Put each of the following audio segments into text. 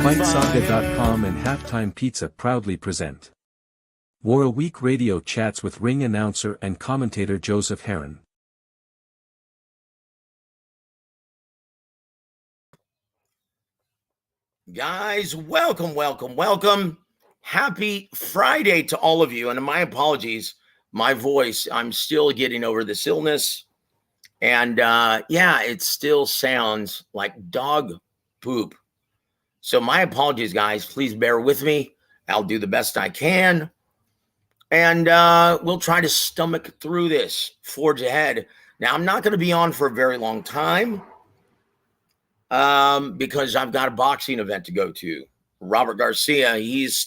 FightSaga.com and Halftime Pizza proudly present WAWR Radio Chats with ring announcer and commentator Joseph Heron. Guys, welcome. Happy Friday to all of you. And my apologies, my voice, I'm still getting over this illness. And it still sounds like dog poop. So my apologies, guys. Please bear with me. I'll do the best I can. And we'll try to stomach through this, forge ahead. Now, I'm not going to be on for a very long time because I've got a boxing event to go to. Robert Garcia, he's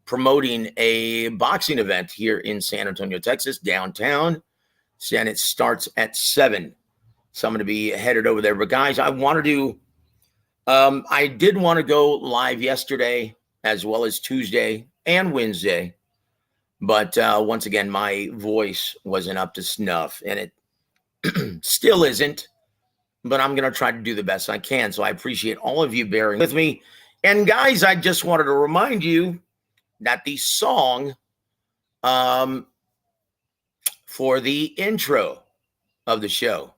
promoting a boxing event here in San Antonio, Texas, downtown. And it starts at 7. So I'm going to be headed over there. But guys, I did want to go live yesterday as well as Tuesday and Wednesday. But once again, my voice wasn't up to snuff, and it still isn't. But I'm going to try to do the best I can. So I appreciate all of you bearing with me. And guys, I just wanted to remind you that the song for the intro of the show,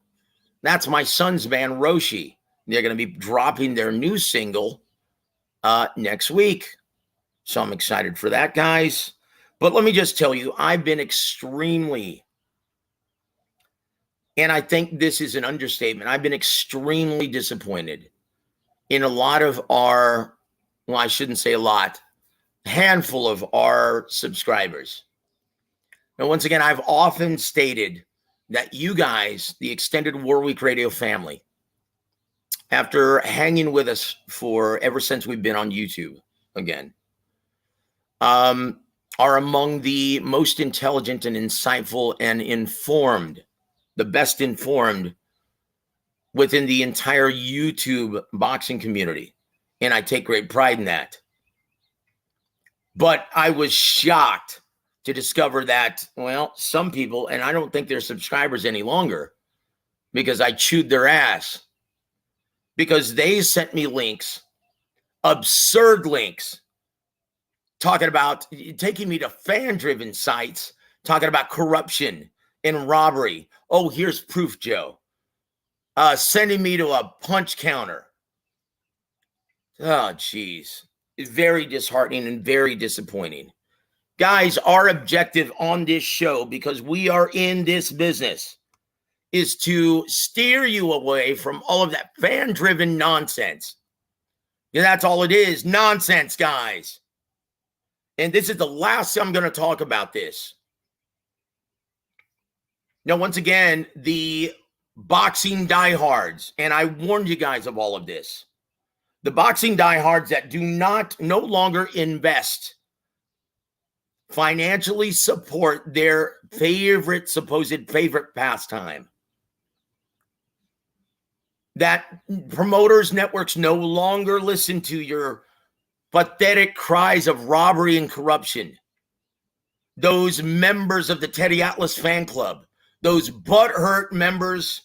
that's my son's band, Roshi. They're going to be dropping their new single next week. So I'm excited for that, guys. But let me just tell you, I've been extremely, and I think this is an understatement, I've been extremely disappointed in a lot of our, well, I shouldn't say a lot, handful of our subscribers. Now, once again, I've often stated that you guys, the extended WAWR Radio family, after hanging with us for ever since we've been on YouTube again, are among the most intelligent and insightful and informed, the best informed within the entire YouTube boxing community. And I take great pride in that. But I was shocked to discover that, well, some people, and I don't think they're subscribers any longer because I chewed their ass, because they sent me links, absurd links, talking about, taking me to fan-driven sites, talking about corruption and robbery. Oh, here's proof, Joe. Sending me to a punch counter. Oh, geez. Very disheartening and very disappointing. Guys, our objective on this show, because we are in this business, is to steer you away from all of that fan-driven nonsense. Yeah, that's all it is. Nonsense, guys. And this is the last I'm going to talk about this. Now, once again, the boxing diehards, and I warned you guys of all of this. The boxing diehards that do no longer invest, financially support their supposed favorite pastime. That promoters, networks no longer listen to your pathetic cries of robbery and corruption. Those members of the Teddy Atlas fan club, those butthurt members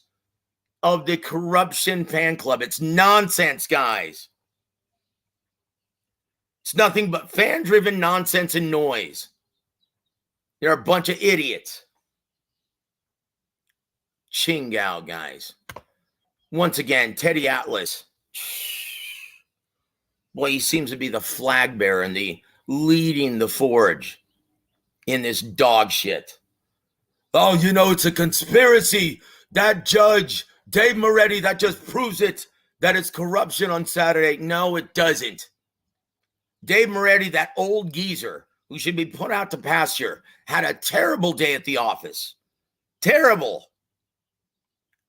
of the corruption fan club. It's nonsense, guys. It's nothing but fan-driven nonsense and noise. They're a bunch of idiots. Chingao, guys. Once again, Teddy Atlas. Boy, he seems to be the flag bearer and leading the forge in this dog shit. Oh, it's a conspiracy. That judge, Dave Moretti, that just proves it, that it's corruption on Saturday. No, it doesn't. Dave Moretti, that old geezer who should be put out to pasture, had a terrible day at the office. Terrible.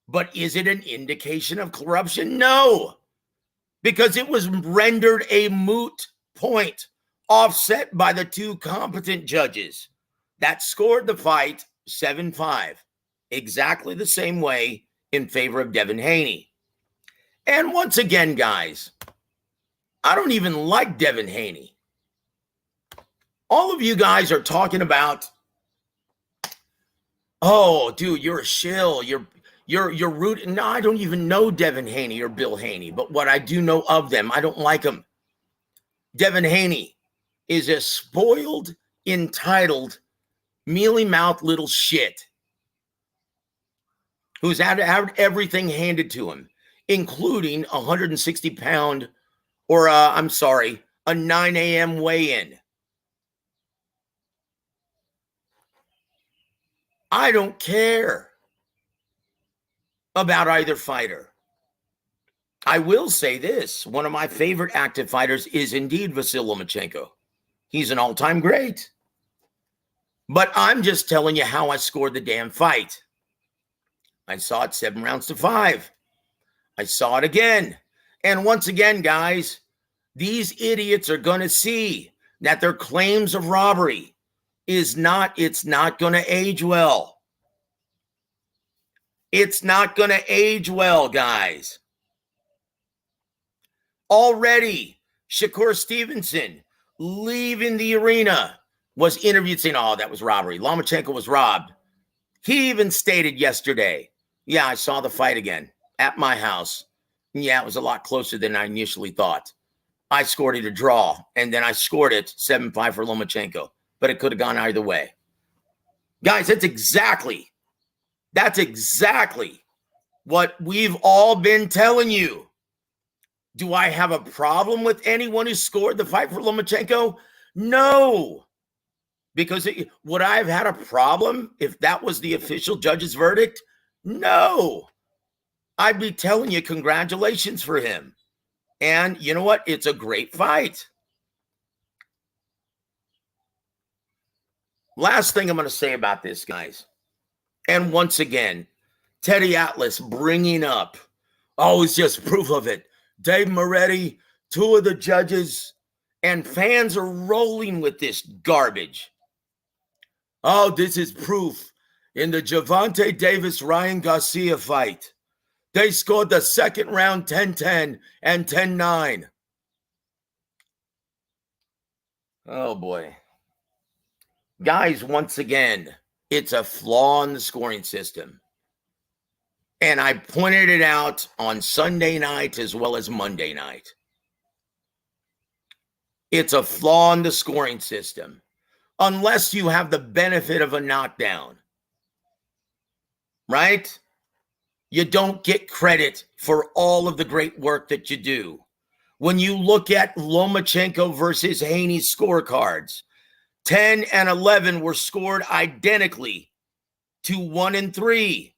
But is it an indication of corruption? No. Because it was rendered a moot point, offset by the two competent judges that scored the fight 7-5, exactly the same way in favor of Devin Haney. And once again, guys, I don't even like Devin Haney. All of you guys are talking about, oh, dude, you're a shill. You're rooting. No, I don't even know Devin Haney or Bill Haney, but what I do know of them, I don't like them. Devin Haney is a spoiled, entitled, mealy-mouthed little shit who's had everything handed to him, including a 160-pound, or a 9 a.m. weigh-in. I don't care about either fighter. I will say this. One of my favorite active fighters is indeed Vasyl Lomachenko. He's an all-time great. But I'm just telling you how I scored the damn fight. I saw it 7-5. I saw it again. And once again, guys, these idiots are going to see that their claims of robbery it's not going to age well. It's not going to age well, guys. Already, Shakur Stevenson, leaving the arena, was interviewed saying, oh, that was robbery. Lomachenko was robbed. He even stated yesterday, yeah, I saw the fight again at my house. Yeah, it was a lot closer than I initially thought. I scored it a draw, and then I scored it 7-5 for Lomachenko, but it could have gone either way. Guys, that's exactly what we've all been telling you. Do I have a problem with anyone who scored the fight for Lomachenko? No. Because would I have had a problem if that was the official judge's verdict? No. I'd be telling you congratulations for him. And you know what? It's a great fight. Last thing I'm going to say about this, guys. And once again, Teddy Atlas bringing up, oh, it's just proof of it. Dave Moretti, 2 of the judges, and fans are rolling with this garbage. Oh, this is proof. In the Gervonta Davis-Ryan Garcia fight, they scored the second round 10-10 and 10-9. Oh, boy. Guys, once again, it's a flaw in the scoring system. And I pointed it out on Sunday night as well as Monday night. It's a flaw in the scoring system. Unless you have the benefit of a knockdown. Right? You don't get credit for all of the great work that you do. When you look at Lomachenko versus Haney scorecards, 10 and 11 were scored identically to 1 and 3.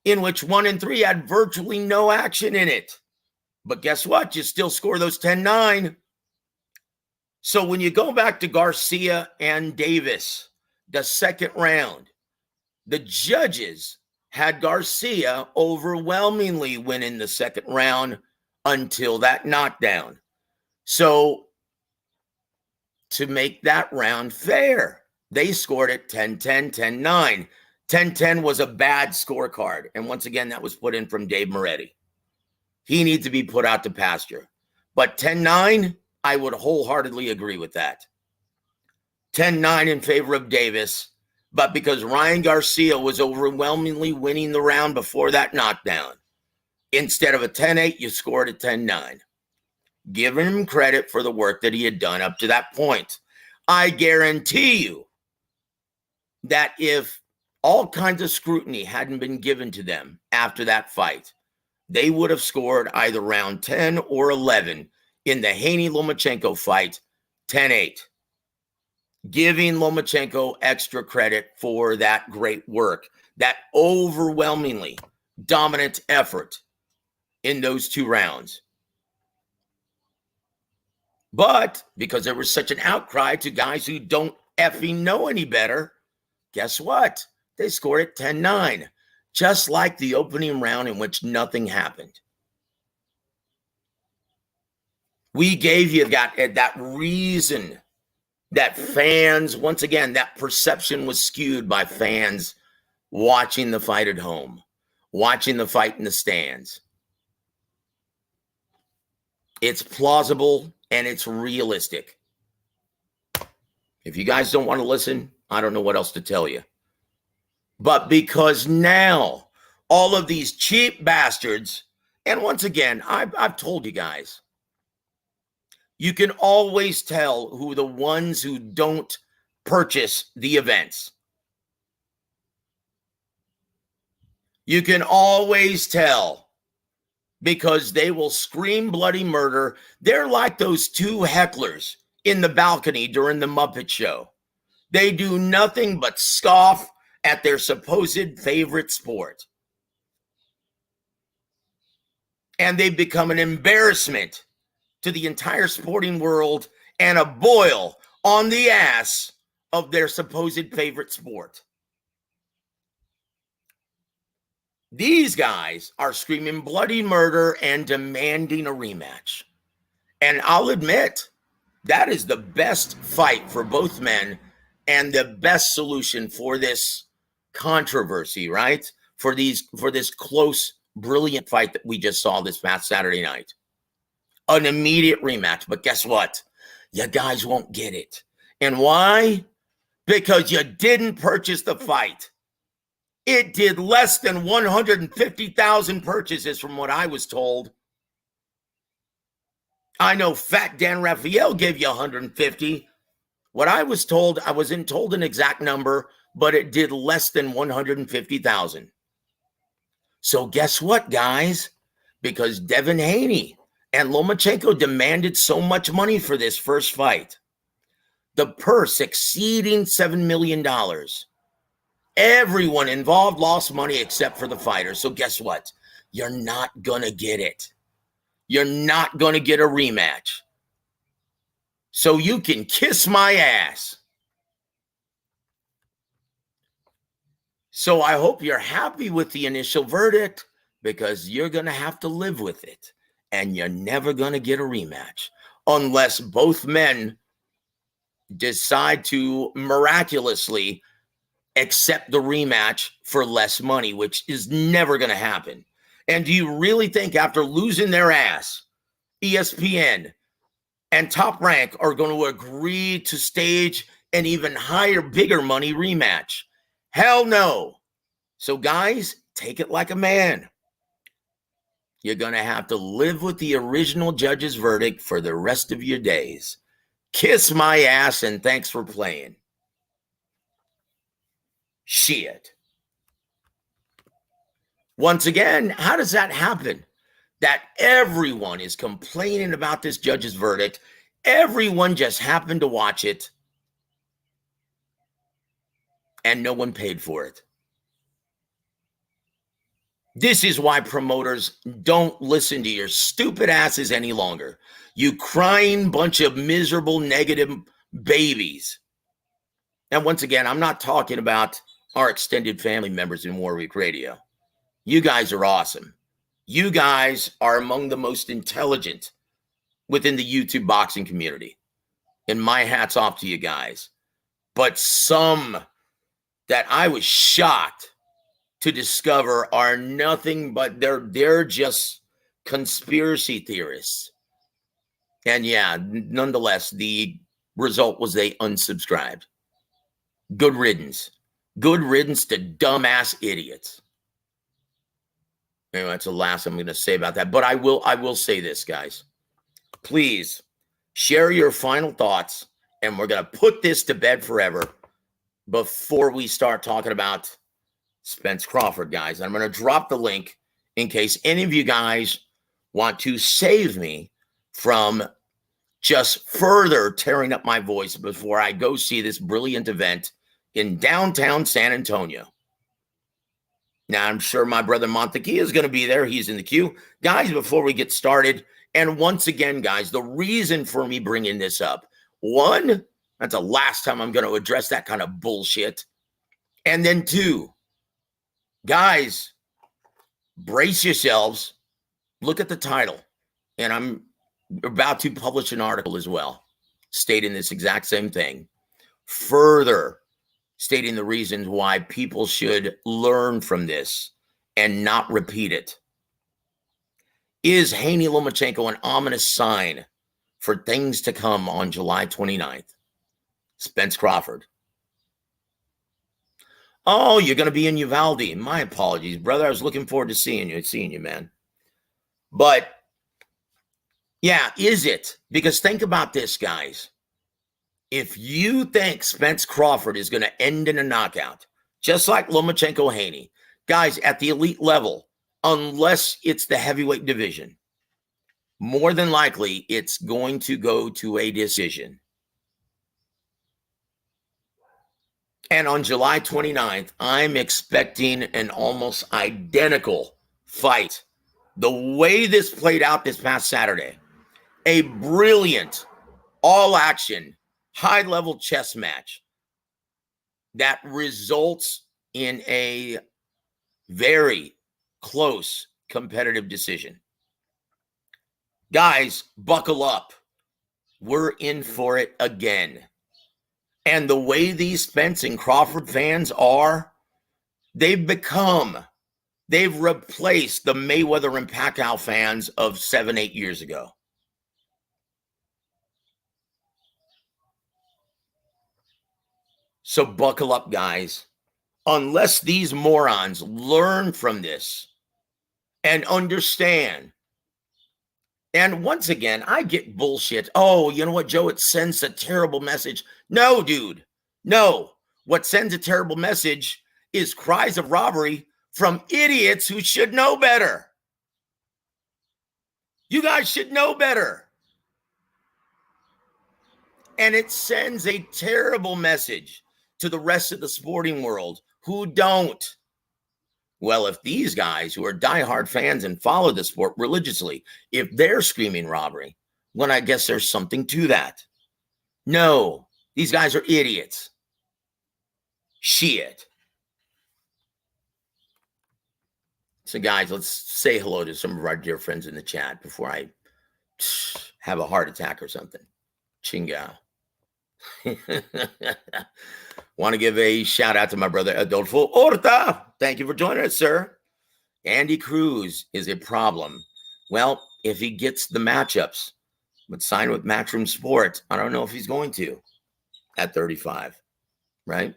In which 1 and 3 had virtually no action in it. But guess what? You still score those 10-9. So when you go back to Garcia and Davis, the second round, the judges had Garcia overwhelmingly winning the second round until that knockdown. So to make that round fair, they scored it 10-10, 10-9. 10-10 was a bad scorecard. And once again, that was put in from Dave Moretti. He needs to be put out to pasture. But 10-9, I would wholeheartedly agree with that. 10-9 in favor of Davis. But because Ryan Garcia was overwhelmingly winning the round before that knockdown, instead of a 10-8, you scored a 10-9. Giving him credit for the work that he had done up to that point. I guarantee you that if all kinds of scrutiny hadn't been given to them after that fight, they would have scored either round 10 or 11 in the Haney-Lomachenko fight, 10-8. Giving Lomachenko extra credit for that great work, that overwhelmingly dominant effort in those 2 rounds. But because there was such an outcry to guys who don't effing know any better, guess what? They scored it 10-9, just like the opening round in which nothing happened. We gave you that reason that fans, once again, that perception was skewed by fans watching the fight at home, watching the fight in the stands. It's plausible and it's realistic. If you guys don't want to listen, I don't know what else to tell you. But because now all of these cheap bastards, and once again, I've told you guys, You can always tell who the ones who don't purchase the events. You can always tell because they will scream bloody murder. They're like those two hecklers in the balcony during the Muppet Show. They do nothing but scoff at their supposed favorite sport. And they've become an embarrassment to the entire sporting world and a boil on the ass of their supposed favorite sport. These guys are screaming bloody murder and demanding a rematch. And I'll admit, that is the best fight for both men and the best solution for this controversy, right? For this close, brilliant fight that we just saw this past Saturday night. An immediate rematch. But guess what? You guys won't get it. And why? Because you didn't purchase the fight. It did less than 150,000 purchases from what I was told. I know Fat Dan Raphael gave you 150. What I was told, I wasn't told an exact number, but it did less than 150,000. So guess what, guys? Because Devin Haney and Lomachenko demanded so much money for this first fight, the purse exceeding $7 million. Everyone involved lost money except for the fighter. So guess what? You're not going to get it. You're not going to get a rematch. So you can kiss my ass. So I hope you're happy with the initial verdict because you're going to have to live with it. And you're never going to get a rematch unless both men decide to miraculously accept the rematch for less money, which is never going to happen. And do you really think after losing their ass, ESPN and Top Rank are going to agree to stage an even higher, bigger money rematch? Hell no. So guys, take it like a man. You're going to have to live with the original judge's verdict for the rest of your days. Kiss my ass and thanks for playing. Shit. Once again, how does that happen? That everyone is complaining about this judge's verdict. Everyone just happened to watch it. And no one paid for it. This is why promoters don't listen to your stupid asses any longer. You crying bunch of miserable, negative babies. And once again, I'm not talking about our extended family members in WAWR Radio. You guys are awesome. You guys are among the most intelligent within the YouTube boxing community. And my hat's off to you guys. But some that I was shocked to discover are nothing but they're just conspiracy theorists. And yeah, nonetheless, the result was they unsubscribed. Good riddance. Good riddance to dumbass idiots. Anyway, that's the last I'm going to say about that. But I will say this, guys. Please share your final thoughts, and we're going to put this to bed forever before we start talking about Spence Crawford, guys. I'm going to drop the link in case any of you guys want to save me from just further tearing up my voice before I go see this brilliant event in downtown San Antonio. Now, I'm sure my brother Montequia is going to be there. He's in the queue. Guys, before we get started, and once again, guys, the reason for me bringing this up, one, that's the last time I'm going to address that kind of bullshit. And then two, guys, brace yourselves. Look at the title. And I'm about to publish an article as well, stating this exact same thing. Further stating the reasons why people should learn from this and not repeat it. Is Haney Lomachenko an ominous sign for things to come on July 29th? Spence Crawford. Oh, you're going to be in Uvalde. My apologies, brother. I was looking forward to seeing you, man. But Yeah, is it? Because think about this, guys. If you think Spence Crawford is going to end in a knockout, just like Lomachenko Haney, guys, at the elite level, unless it's the heavyweight division, more than likely it's going to go to a decision. And on July 29th, I'm expecting an almost identical fight. The way this played out this past Saturday, a brilliant, all-action, high-level chess match that results in a very close competitive decision. Guys, buckle up. We're in for it again. And the way these Spence and Crawford fans are, they've replaced the Mayweather and Pacquiao fans of 7-8 years ago. So buckle up, guys. Unless these morons learn from this and understand. And once again, I get bullshit. Oh, you know what, Joe? It sends a terrible message. No, dude. No. What sends a terrible message is cries of robbery from idiots who should know better. You guys should know better. And it sends a terrible message to the rest of the sporting world who don't. Well, if these guys who are diehard fans and follow the sport religiously, if they're screaming robbery, well, I guess there's something to that. No, these guys are idiots. Shit. So, guys, let's say hello to some of our dear friends in the chat before I have a heart attack or something. Chingao. Want to give a shout out to my brother Adolfo Horta. Thank you for joining us, sir. Andy Cruz is a problem. Well, if he gets the matchups, but sign with Matchroom Sports, I don't know if he's going to at 35, right?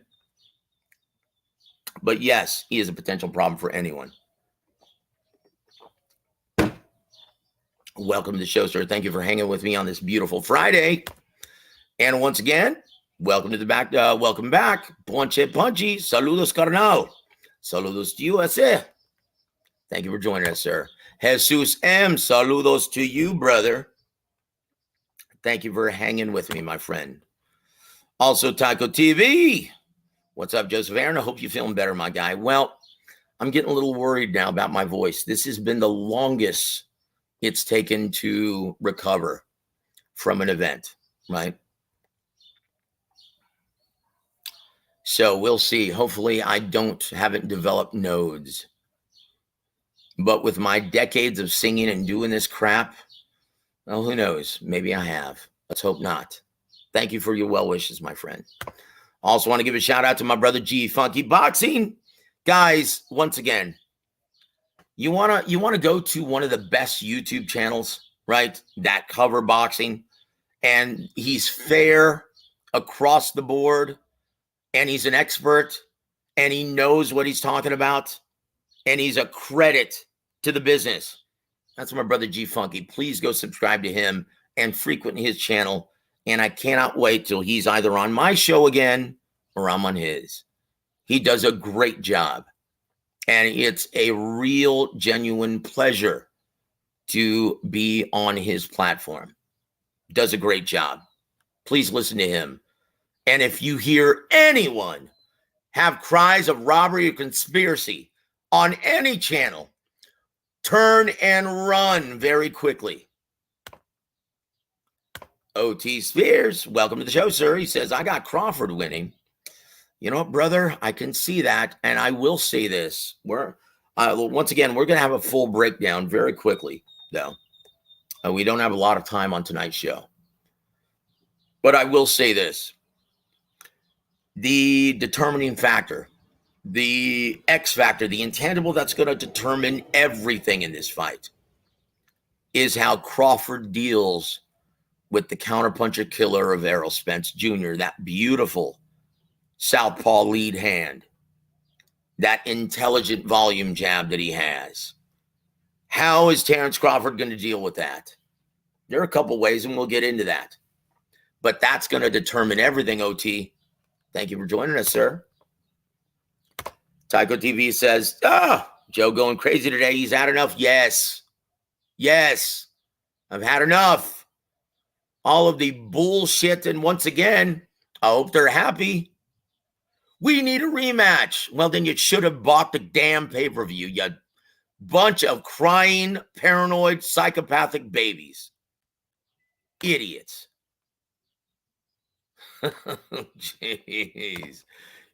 But yes, he is a potential problem for anyone. Welcome to the show, sir. Thank you for hanging with me on this beautiful Friday. And once again, welcome to the back. Welcome back. Ponche Punchy. Saludos, carnal. Saludos to USA. Thank you for joining us, sir. Jesus M. Saludos to you, brother. Thank you for hanging with me, my friend. Also, Taco TV. What's up, Joseph Aaron? I hope you're feeling better, my guy. Well, I'm getting a little worried now about my voice. This has been the longest it's taken to recover from an event, right? So we'll see. Hopefully I haven't developed nodes. But with my decades of singing and doing this crap, well, who knows? Maybe I have. Let's hope not. Thank you for your well wishes, my friend. Also want to give a shout out to my brother G Funky Boxing. Guys, once again, you want to go to one of the best YouTube channels, right? That cover boxing. And he's fair across the board. And he's an expert. And he knows what he's talking about. And he's a credit to the business. That's my brother G Funky. Please go subscribe to him and frequent his channel. And I cannot wait till he's either on my show again or I'm on his. He does a great job. And it's a real, genuine pleasure to be on his platform. Does a great job. Please listen to him. And if you hear anyone have cries of robbery or conspiracy on any channel, turn and run very quickly. O.T. Spears, welcome to the show, sir. He says, I got Crawford winning. You know what, brother? I can see that. And I will say this. Once again, we're going to have a full breakdown very quickly, though. We don't have a lot of time on tonight's show. But I will say this. The determining factor, the X factor, the intangible that's going to determine everything in this fight is how Crawford deals with the counterpuncher killer of Errol Spence Jr., that beautiful southpaw lead hand, that intelligent volume jab that he has. How is Terrence Crawford going to deal with that? There are a couple ways, and we'll get into that. But that's going to determine everything, OT. Thank you for joining us, sir. Tycho TV says, Joe going crazy today. He's had enough. Yes. Yes. I've had enough. All of the bullshit. And once again, I hope they're happy. We need a rematch. Well, then you should have bought the damn pay-per-view, you bunch of crying, paranoid, psychopathic babies. Idiots. Jeez.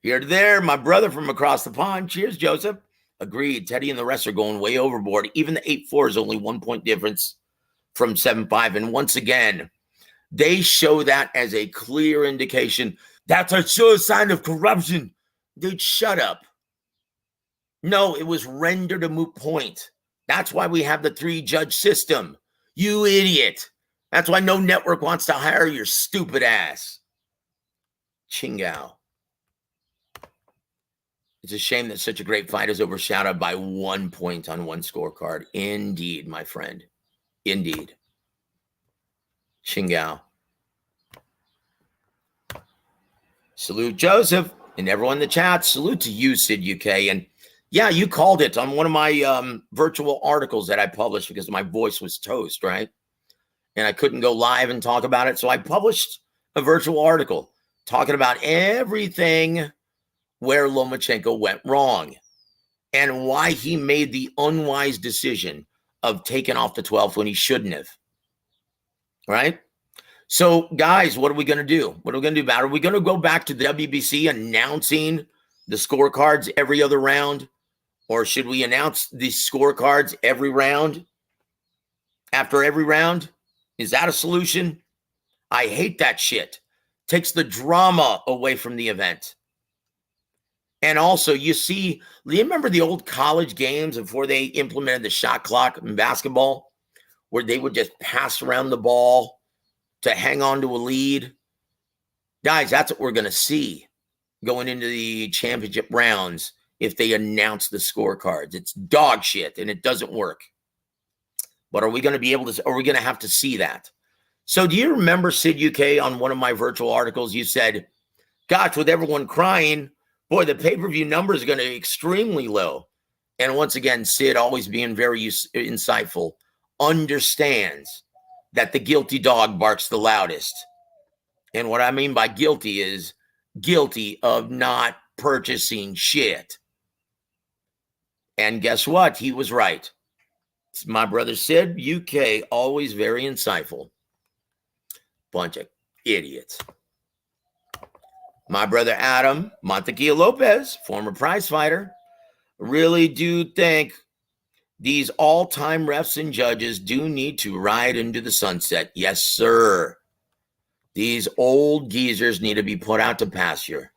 Here to there, my brother from across the pond. Cheers, Joseph. Agreed. Teddy and the rest are going way overboard. Even the 8-4 is only 1 point difference from 7-5. And once again, they show that as a clear indication. That's a sure sign of corruption. Dude, shut up. No, it was rendered a moot point. That's why we have the 3-judge system. You idiot. That's why no network wants to hire your stupid ass. Chingao. It's a shame that such a great fight is overshadowed by 1 point on one scorecard. Indeed, my friend. Indeed. Chingao. Salute Joseph and everyone in the chat. Salute to you, Sid UK. And yeah, you called it on one of my virtual articles that I published because my voice was toast, right? And I couldn't go live and talk about it. So I published a virtual article talking about everything where Lomachenko went wrong and why he made the unwise decision of taking off the 12th when he shouldn't have. Right? So, guys, what are we going to do? What are we going to do about it? Are we going to go back to the WBC announcing the scorecards every other round? Or should we announce the scorecards every round? After every round? Is that a solution? I hate that shit. Takes the drama away from the event. And also, you remember the old college games before they implemented the shot clock in basketball, where they would just pass around the ball to hang on to a lead? Guys, that's what we're going to see going into the championship rounds if they announce the scorecards. It's dog shit, and it doesn't work. But are we going to be able to, are we going to have to see that? So do you remember, Sid UK, on one of my virtual articles, you said, gosh, with everyone crying, boy, the pay-per-view number is going to be extremely low. And once again, Sid, always being very insightful, understands that the guilty dog barks the loudest. And what I mean by guilty is guilty of not purchasing shit. And guess what? He was right. It's my brother Sid, UK, always very insightful. Bunch of idiots. My brother Adam Montequilla Lopez, former prize fighter, really do think these all-time refs and judges do need to ride into the sunset. Yes, sir. These old geezers need to be put out to pasture.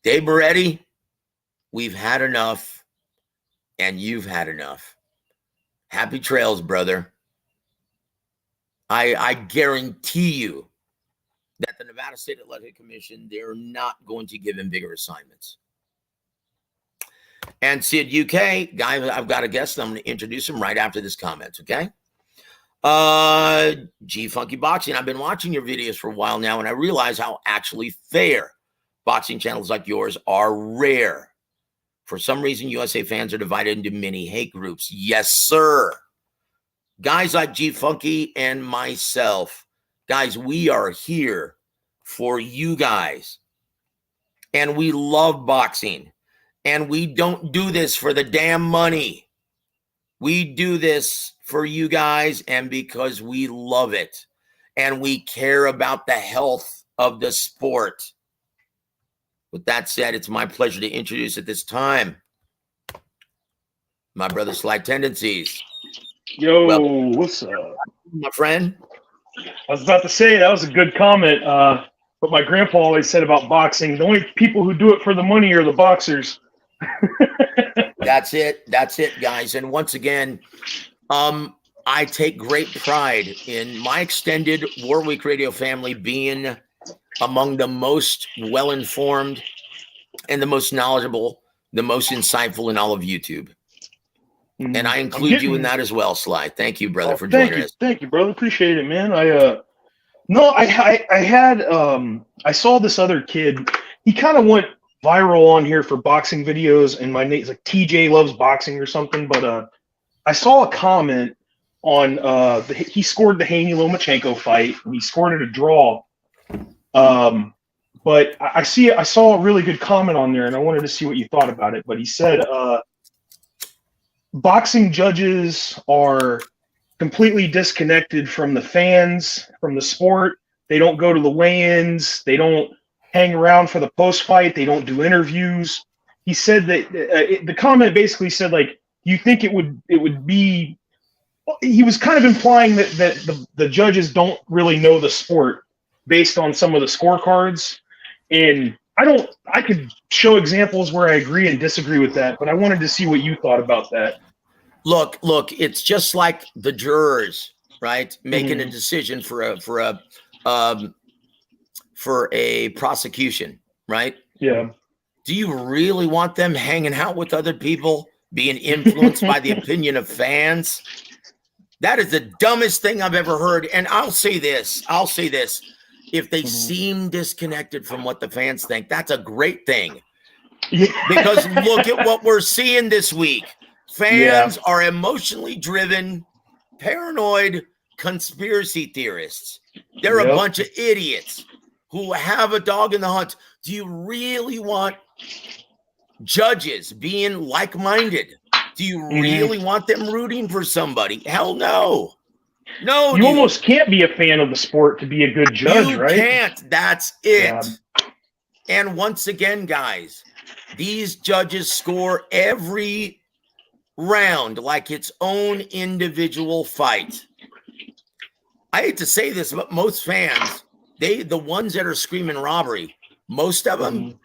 Dave Moretti, we've had enough, and you've had enough. Happy trails, brother. I guarantee you that the Nevada State Athletic Commission, they're not going to give him bigger assignments. And Sid UK, guy, I've got a guest. I'm going to introduce him right after this comment, okay? G Funky Boxing. I've been watching your videos for a while now, and I realize how actually fair boxing channels like yours are rare. For some reason, USA fans are divided into many hate groups. Yes, sir. Guys like G Funky and myself, guys, we are here for you guys. And we love boxing. And we don't do this for the damn money. We do this for you guys and because we love it. And we care about the health of the sport. With that said, it's my pleasure to introduce at this time my brother Sly Tendencies. Yo, what's up? My friend. I was about to say, that was a good comment. But my grandpa always said about boxing, the only people who do it for the money are the boxers. That's it. That's it, guys. And once again, I take great pride in my extended WAWR Week Radio family being among the most well-informed and the most knowledgeable, the most insightful in all of YouTube. And I include you in that as well, Sly. Thank you, brother, for thank joining you. us. Thank you, brother. Appreciate it, man. I saw this other kid. He kind of went viral on here for boxing videos, and my name's like TJ Loves Boxing or something. But I saw a comment on he scored the Haney Lomachenko fight, and he scored it a draw. But I saw a really good comment on there, and I wanted to see what you thought about it. But he said, boxing judges are completely disconnected from the fans, from the sport. They don't go to the weigh-ins. They don't hang around for the post-fight. They don't do interviews. He said that the comment basically said, like, you think it would be. He was kind of implying that the judges don't really know the sport based on some of the scorecards. And I could show examples where I agree and disagree with that, but I wanted to see what you thought about that. Look, it's just like the jurors, right? Making a decision for a prosecution, right? Yeah. Do you really want them hanging out with other people, being influenced by the opinion of fans? That is the dumbest thing I've ever heard. And I'll say this. If they seem disconnected from what the fans think, that's a great thing. Yeah. Because look at what we're seeing this week. Fans are emotionally driven, paranoid conspiracy theorists. They're a bunch of idiots who have a dog in the hunt. Do you really want judges being like-minded? Do you really want them rooting for somebody? Hell no. No, you almost can't be a fan of the sport to be a good judge, right? You can't. That's it. Yeah. And once again, guys, these judges score every round like its own individual fight. I hate to say this, but most fans, the ones that are screaming robbery, most of them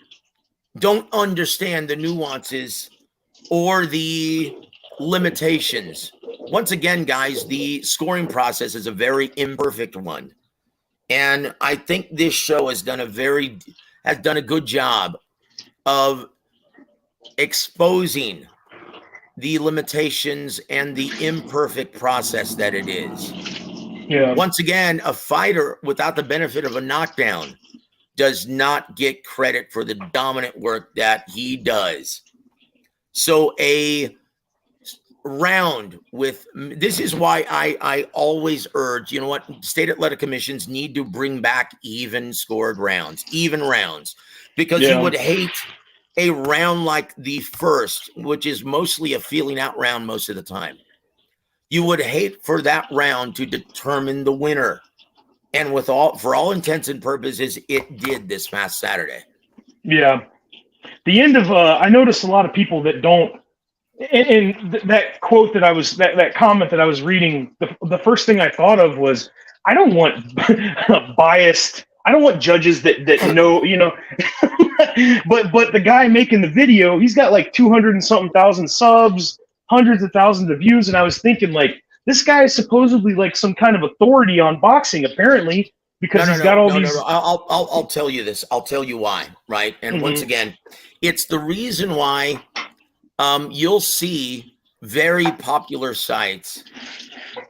don't understand the nuances or the limitations. Once again, guys, the scoring process is a very imperfect one. And I think this show has done a good job of exposing the limitations and the imperfect process that it is. Yeah. Once again, a fighter without the benefit of a knockdown does not get credit for the dominant work that he does. So a round with this is why I always urge, you know what, state athletic commissions need to bring back even rounds, because you would hate a round like the first, which is mostly a feeling out round most of the time. You would hate for that round to determine the winner. And for all intents and purposes, it did this past Saturday. Yeah. The end of I noticed a lot of people that don't. And that quote that that comment that I was reading, the first thing I thought of was, I don't want biased. I don't want judges that know, but the guy making the video, he's got like 200 and something thousand subs, hundreds of thousands of views. And I was thinking, like, this guy is supposedly like some kind of authority on boxing, apparently, because he's got all these. No. I'll tell you this. I'll tell you why. Right. And once again, it's the reason why you'll see very popular sites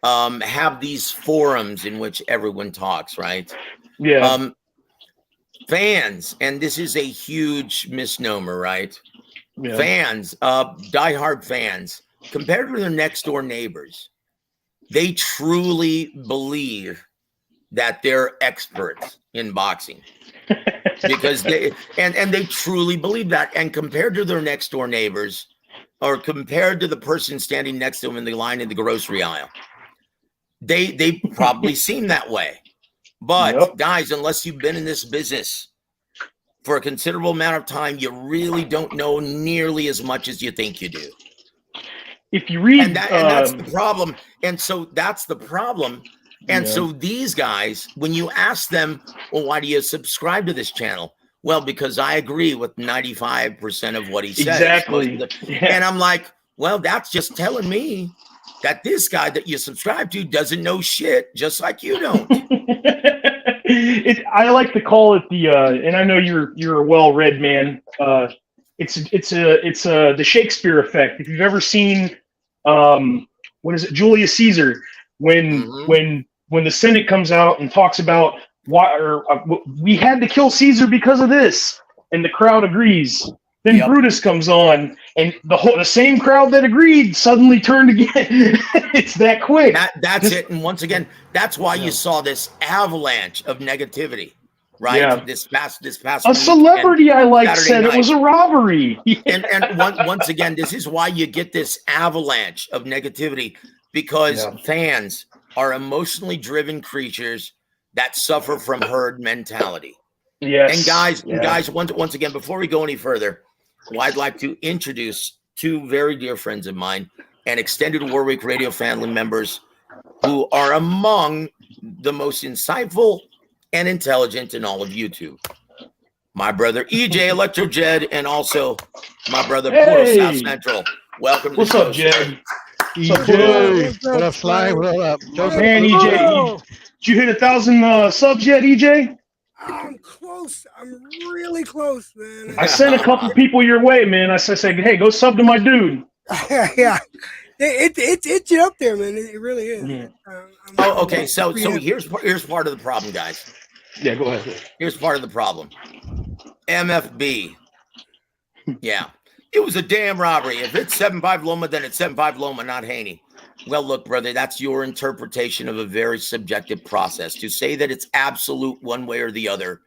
have these forums in which everyone talks, right? Yeah. Fans, and this is a huge misnomer, right? Yeah. Fans, diehard fans, compared to their next door neighbors, they truly believe that they're experts in boxing. Because they truly believe that. And compared to their next door neighbors, or compared to the person standing next to them in the line in the grocery aisle, they probably seem that way. But guys, unless you've been in this business for a considerable amount of time, you really don't know nearly as much as you think you do. If you read, and that's the problem. And so that's the problem. And so these guys, when you ask them, well, why do you subscribe to this channel? Well, because I agree with 95% of what he says. Exactly. And I'm like, well, that's just telling me that this guy that you subscribe to doesn't know shit, just like you don't. I like to call it the, and I know you're a well-read man. It's the Shakespeare effect. If you've ever seen what is it, Julius Caesar, when the Senate comes out and talks about we had to kill Caesar because of this, and the crowd agrees. Then Brutus comes on, and the same crowd that agreed suddenly turned again. It's that quick. That's it. And once again, that's why you saw this avalanche of negativity, right? Yeah. This past a celebrity I like said it was a robbery. and once again, this is why you get this avalanche of negativity, because fans are emotionally driven creatures that suffer from herd mentality. Yes. And guys, once again, before we go any further, I'd like to introduce two very dear friends of mine and extended WAWR Week Radio family members who are among the most insightful and intelligent in all of YouTube. My brother EJ Electro Jed, and also my brother Puro South Central. Welcome to the show. What's up, Jed? EJ, what up, Sly? What up? Man, EJ, did you hit 1,000 subs yet, EJ? I'm close. I'm really close, man. I sent a couple people your way, man. I said, hey, go sub to my dude. Yeah. It's up there, man. It really is. Mm-hmm. Okay. So here's part of the problem, guys. Yeah, go ahead. Here's part of the problem. MFB. Yeah. It was a damn robbery. If it's 7.5 Loma, then it's 7.5 Loma, not Haney. Well, look, brother, that's your interpretation of a very subjective process. To say that it's absolute one way or the other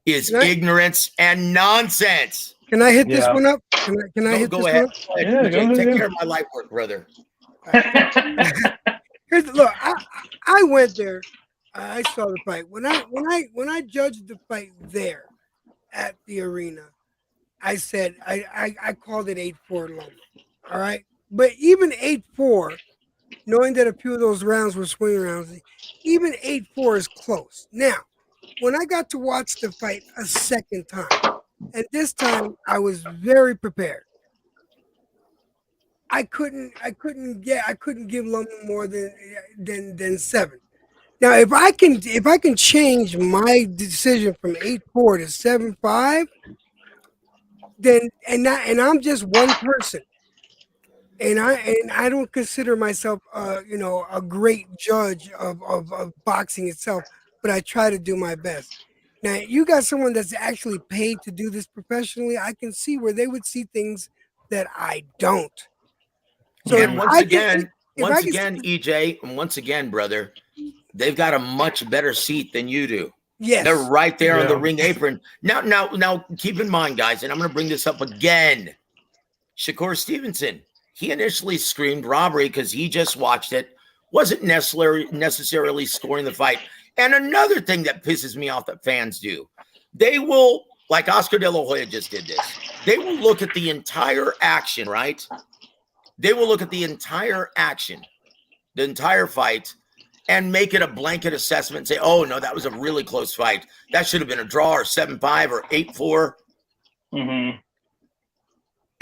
is ignorance and nonsense. Can I hit this one up? Can I hit go this ahead. one up? Yeah, go Take ahead. care of my light work, brother. Look, I went there. I saw the fight. When I judged the fight there at the arena, I said I called it 8-4 Loma. All right, but even 8-4. Knowing that a few of those rounds were swing rounds, even 8-4 is close. Now, when I got to watch the fight a second time, and this time I was very prepared. I couldn't give Loma more than 7. Now, if I can change my decision from 8-4 to 7-5, then and I'm just one person. And I don't consider myself, a great judge of boxing itself, but I try to do my best. Now, you got someone that's actually paid to do this professionally. I can see where they would see things that I don't. So and once again, EJ, and once again, brother, they've got a much better seat than you do. Yes, they're right there on the ring apron. Now, keep in mind, guys, and I'm going to bring this up again. Shakur Stevenson. He initially screamed robbery because he just watched it, wasn't necessarily scoring the fight. And another thing that pisses me off that fans do, they will, like Oscar De La Hoya just did this, they will look at the entire action, right? They will look at the entire action, the entire fight, and make it a blanket assessment and say, oh, no, that was a really close fight. That should have been a draw or 7-5 or 8-4. Mm-hmm.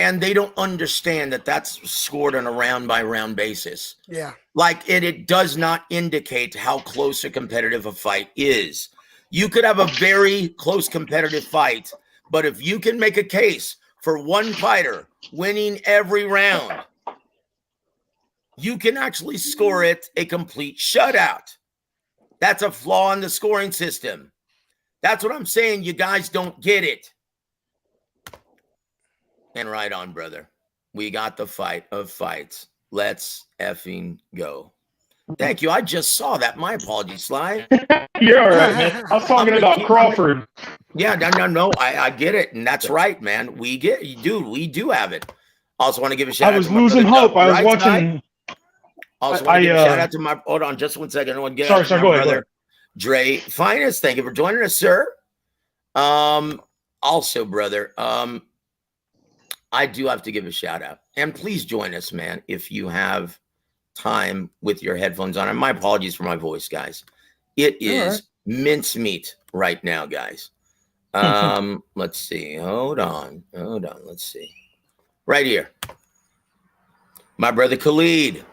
And they don't understand that that's scored on a round-by-round basis. Yeah. Like, it does not indicate how close or competitive a fight is. You could have a very close competitive fight, but if you can make a case for one fighter winning every round, you can actually score it a complete shutout. That's a flaw in the scoring system. That's what I'm saying. You guys don't get it. And right on, brother. We got the fight of fights. Let's effing go. Thank you. I just saw that. My apologies, Sly. You're all right, man. I was talking about Crawford. Yeah, no. I get it. And that's right, man. We do have it. Also want to give a shout out. I was losing hope. I was watching. Also want to give a shout out to my, hold on just 1 second. I want to get sorry, go ahead. Dre Finest. Thank you for joining us, sir. Also, brother, I do have to give a shout out, and please join us, man, if you have time with your headphones on. And my apologies for my voice, guys. It is mincemeat right now, guys. Let's see. Hold on. Let's see. Right here. My brother Khalid.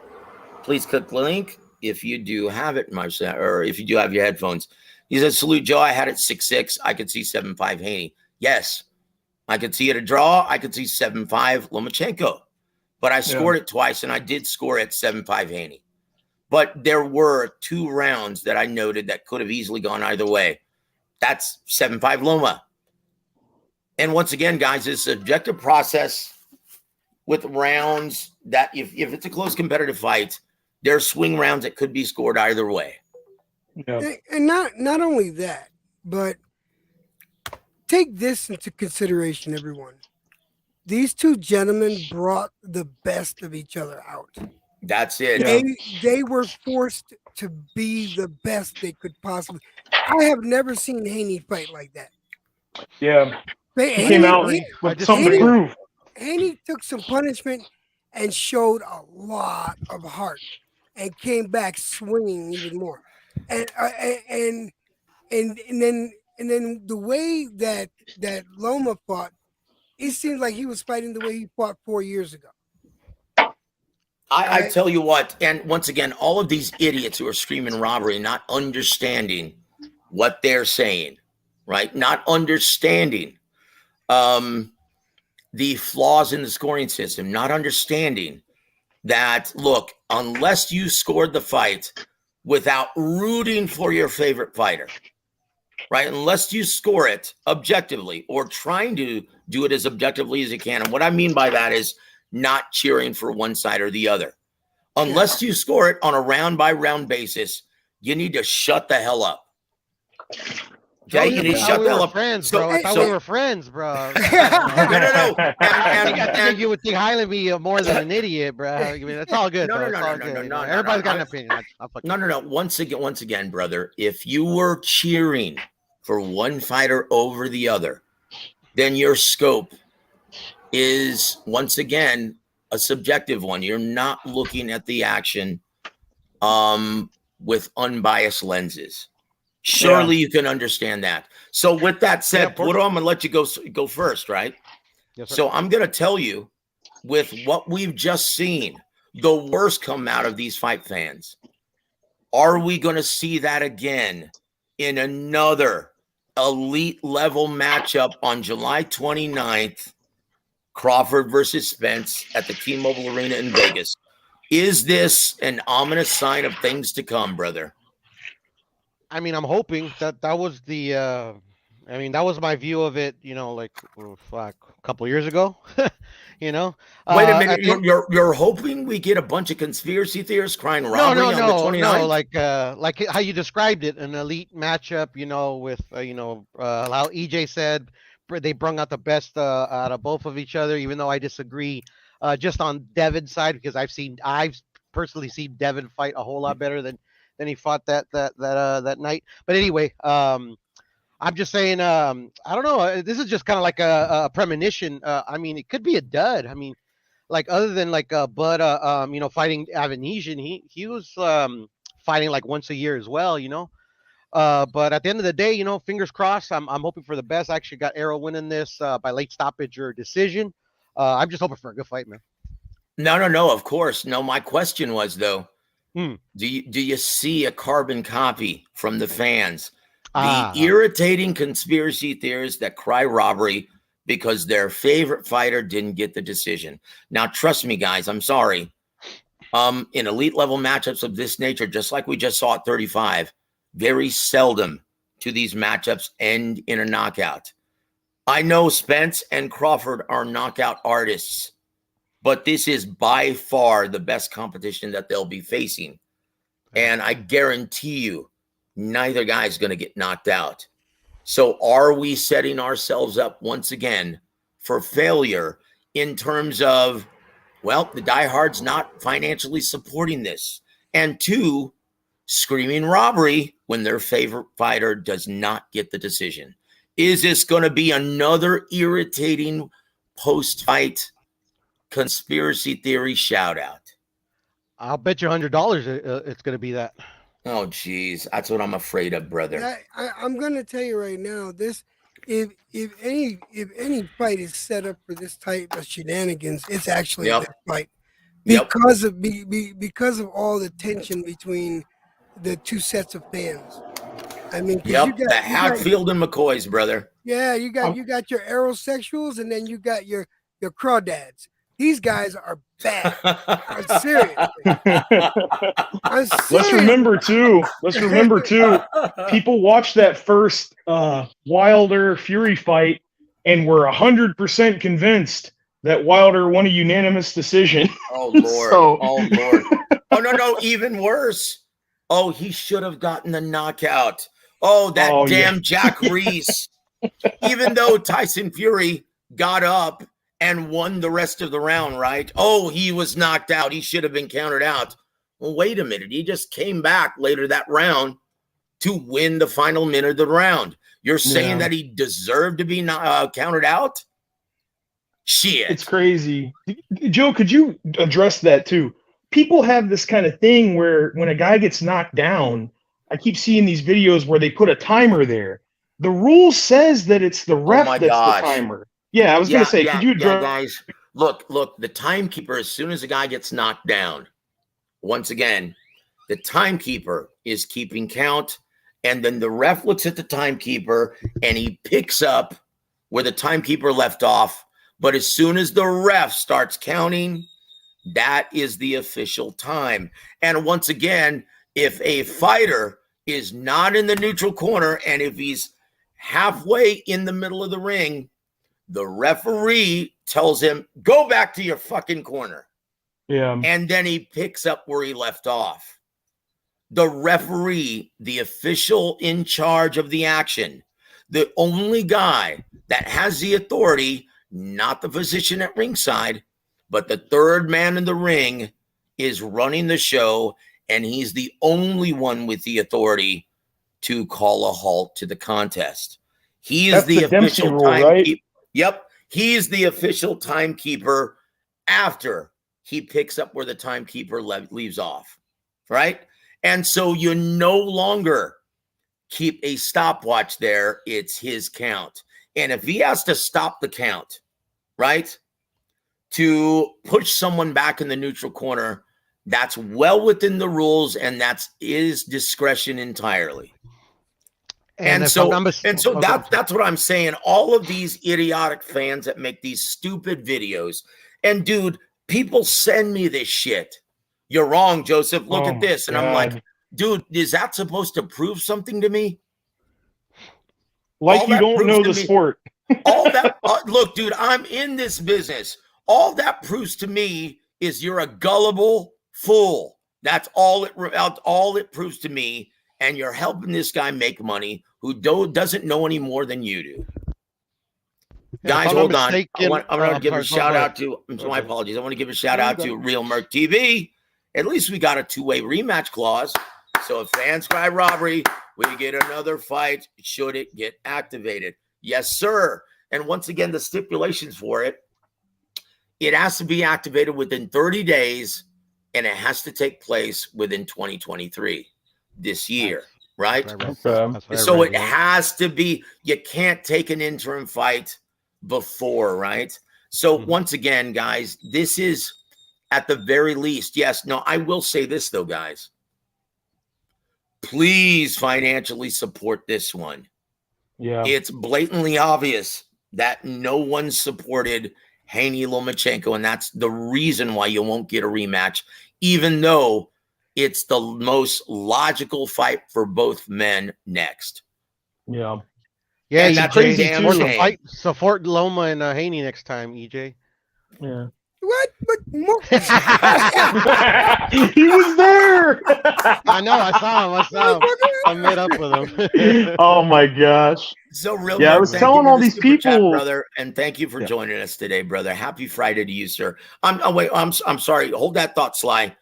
Please click the link if you do have it, or if you do have your headphones. He says, salute, Joe. I had it 6-6. I could see 7-5 Haney. Yes. I could see it a draw. I could see 7-5 Lomachenko. but I scored it twice, and I did score at 7-5 Haney. But there were 2 rounds that I noted that could have easily gone either way. That's 7-5 Loma. And once again, guys, it's an objective process with rounds that if it's a close competitive fight, there are swing rounds that could be scored either way. Yeah. And not only that, but take this into consideration, everyone. These 2 gentlemen brought the best of each other out. That's it. They were forced to be the best they could possibly. I have never seen Haney fight like that. Yeah. He Haney came out with something to prove. Haney took some punishment and showed a lot of heart, and came back swinging even more. And then the way that Loma fought, it seemed like he was fighting the way he fought 4 years ago. I tell you what, and once again, all of these idiots who are screaming robbery, not understanding what they're saying, right? Not understanding the flaws in the scoring system, not understanding that, look, unless you scored the fight without rooting for your favorite fighter, right? Unless you score it objectively or trying to do it as objectively as you can. And what I mean by that is not cheering for one side or the other. Unless you score it on a round by round basis, you need to shut the hell up. Okay, you need to shut the hell up. Friends, bro. I thought we were friends, bro. No. I think you would think highly of me more than an idiot, bro. I mean, it's all good. No. Everybody's got an opinion. No. Once again, brother, if you were cheering for one fighter over the other, then your scope is once again a subjective one. You're not looking at the action with unbiased lenses. Surely you can understand that. So with that said, Pluto, I'm going to let you go first, right? Yes, sir. So I'm going to tell you, with what we've just seen, the worst come out of these fight fans. Are we going to see that again in another elite level matchup on July 29th, Crawford versus Spence at the T-Mobile Arena in Vegas? Is this an ominous sign of things to come, brother? I mean, I'm hoping that was the. I mean, that was my view of it. You know, like a couple of years ago. You know. Wait a minute. You're hoping we get a bunch of conspiracy theorists crying robbery on the 29th? No. Like how you described it, an elite matchup. You know, with how EJ said they brung out the best out of both of each other. Even though I disagree, just on Devin's side, because I've personally seen Devin fight a whole lot better than he fought that night. But anyway, I'm just saying, I don't know. This is just kind of like a premonition. I mean, it could be a dud. I mean, like other than like Bud, fighting Avanesian, he was fighting like once a year as well, you know. But at the end of the day, you know, fingers crossed. I'm hoping for the best. I actually got Arrow winning this by late stoppage or decision. I'm just hoping for a good fight, man. No. Of course, no. My question was though. Do you see a carbon copy from the fans? The irritating conspiracy theorists that cry robbery because their favorite fighter didn't get the decision. Now, trust me, guys, I'm sorry. In elite level matchups of this nature, just like we just saw at 35, very seldom do these matchups end in a knockout. I know Spence and Crawford are knockout artists, but this is by far the best competition that they'll be facing. And I guarantee you, neither guy is going to get knocked out. So are we setting ourselves up once again for failure in terms of, well, the diehards not financially supporting this? And 2, screaming robbery when their favorite fighter does not get the decision. Is this going to be another irritating post-fight conspiracy theory shout out? I'll bet you $100 it's going to be that. Oh, geez. That's what I'm afraid of, brother. I'm going to tell you right now, this, if any fight is set up for this type of shenanigans, it's actually this fight. Because of all the tension between the 2 sets of fans. I mean, the Hatfield and McCoys, brother. Yeah, you got your aerosexuals, and then you got your crawdads. These guys are bad. I'm serious. I'm serious. Let's remember too, people watched that first Wilder Fury fight and were 100% convinced that Wilder won a unanimous decision. Oh Lord. So- Oh Lord. Oh no, even worse. Oh, he should have gotten the knockout. Oh, that damn Jack Reese. Even though Tyson Fury got up and won the rest of the round, right? Oh, he was knocked out. He should have been counted out. Well, wait a minute. He just came back later that round to win the final minute of the round. You're saying that he deserved to be counted out? Shit. It's crazy. Joe, could you address that too? People have this kind of thing where when a guy gets knocked down, I keep seeing these videos where they put a timer there. The rule says that it's the ref that's the timer. Yeah, I was going to say, could you address? Guys, look, the timekeeper, as soon as a guy gets knocked down, once again, the timekeeper is keeping count, and then the ref looks at the timekeeper and he picks up where the timekeeper left off. But as soon as the ref starts counting, that is the official time. And once again, if a fighter is not in the neutral corner and if he's halfway in the middle of the ring, the referee tells him, go back to your fucking corner. Yeah. And then he picks up where he left off. The referee, the official in charge of the action, the only guy that has the authority, not the physician at ringside, but the third man in the ring, is running the show, and he's the only one with the authority to call a halt to the contest. He is the official timekeeper. Right? Yep. He's the official timekeeper after he picks up where the timekeeper leaves off. Right? And so you no longer keep a stopwatch there. It's his count. And if he has to stop the count, right, to push someone back in the neutral corner, that's well within the rules, and that's his discretion entirely. And so that's what I'm saying. All of these idiotic fans that make these stupid videos, and dude, people send me this shit. You're wrong, Joseph. Look at this. And I'm like, dude, is that supposed to prove something to me? Like you don't know the sport. All that, look, dude, I'm in this business. All that proves to me is you're a gullible fool. That's all it proves to me. And you're helping this guy make money who doesn't know any more than you do. Guys, hold on. I'm going to give a shout out to, my apologies. I want to give a shout out to Real Merc TV. At least we got a two-way rematch clause. So if fans cry robbery, we get another fight should it get activated. Yes, sir. And once again, the stipulations for it, it has to be activated within 30 days, and it has to take place within 2023, this year, right? Okay. So it has to be, you can't take an interim fight before, right? So once again, guys, this is at the very least, yes. No, I will say this though, guys. Please financially support this one. Yeah. It's blatantly obvious that no one supported Haney Lomachenko, and that's the reason why you won't get a rematch, even though it's the most logical fight for both men next. Yeah. Yeah, and that's a damn shame. Support Loma and Haney next time, EJ. Yeah. What? But more. He was there. I know. I saw him. I met up with him. Oh my gosh. So real. Yeah, I was telling all these people, chat, brother, and thank you for joining us today, brother. Happy Friday to you, sir. I'm sorry. Hold that thought, Sly.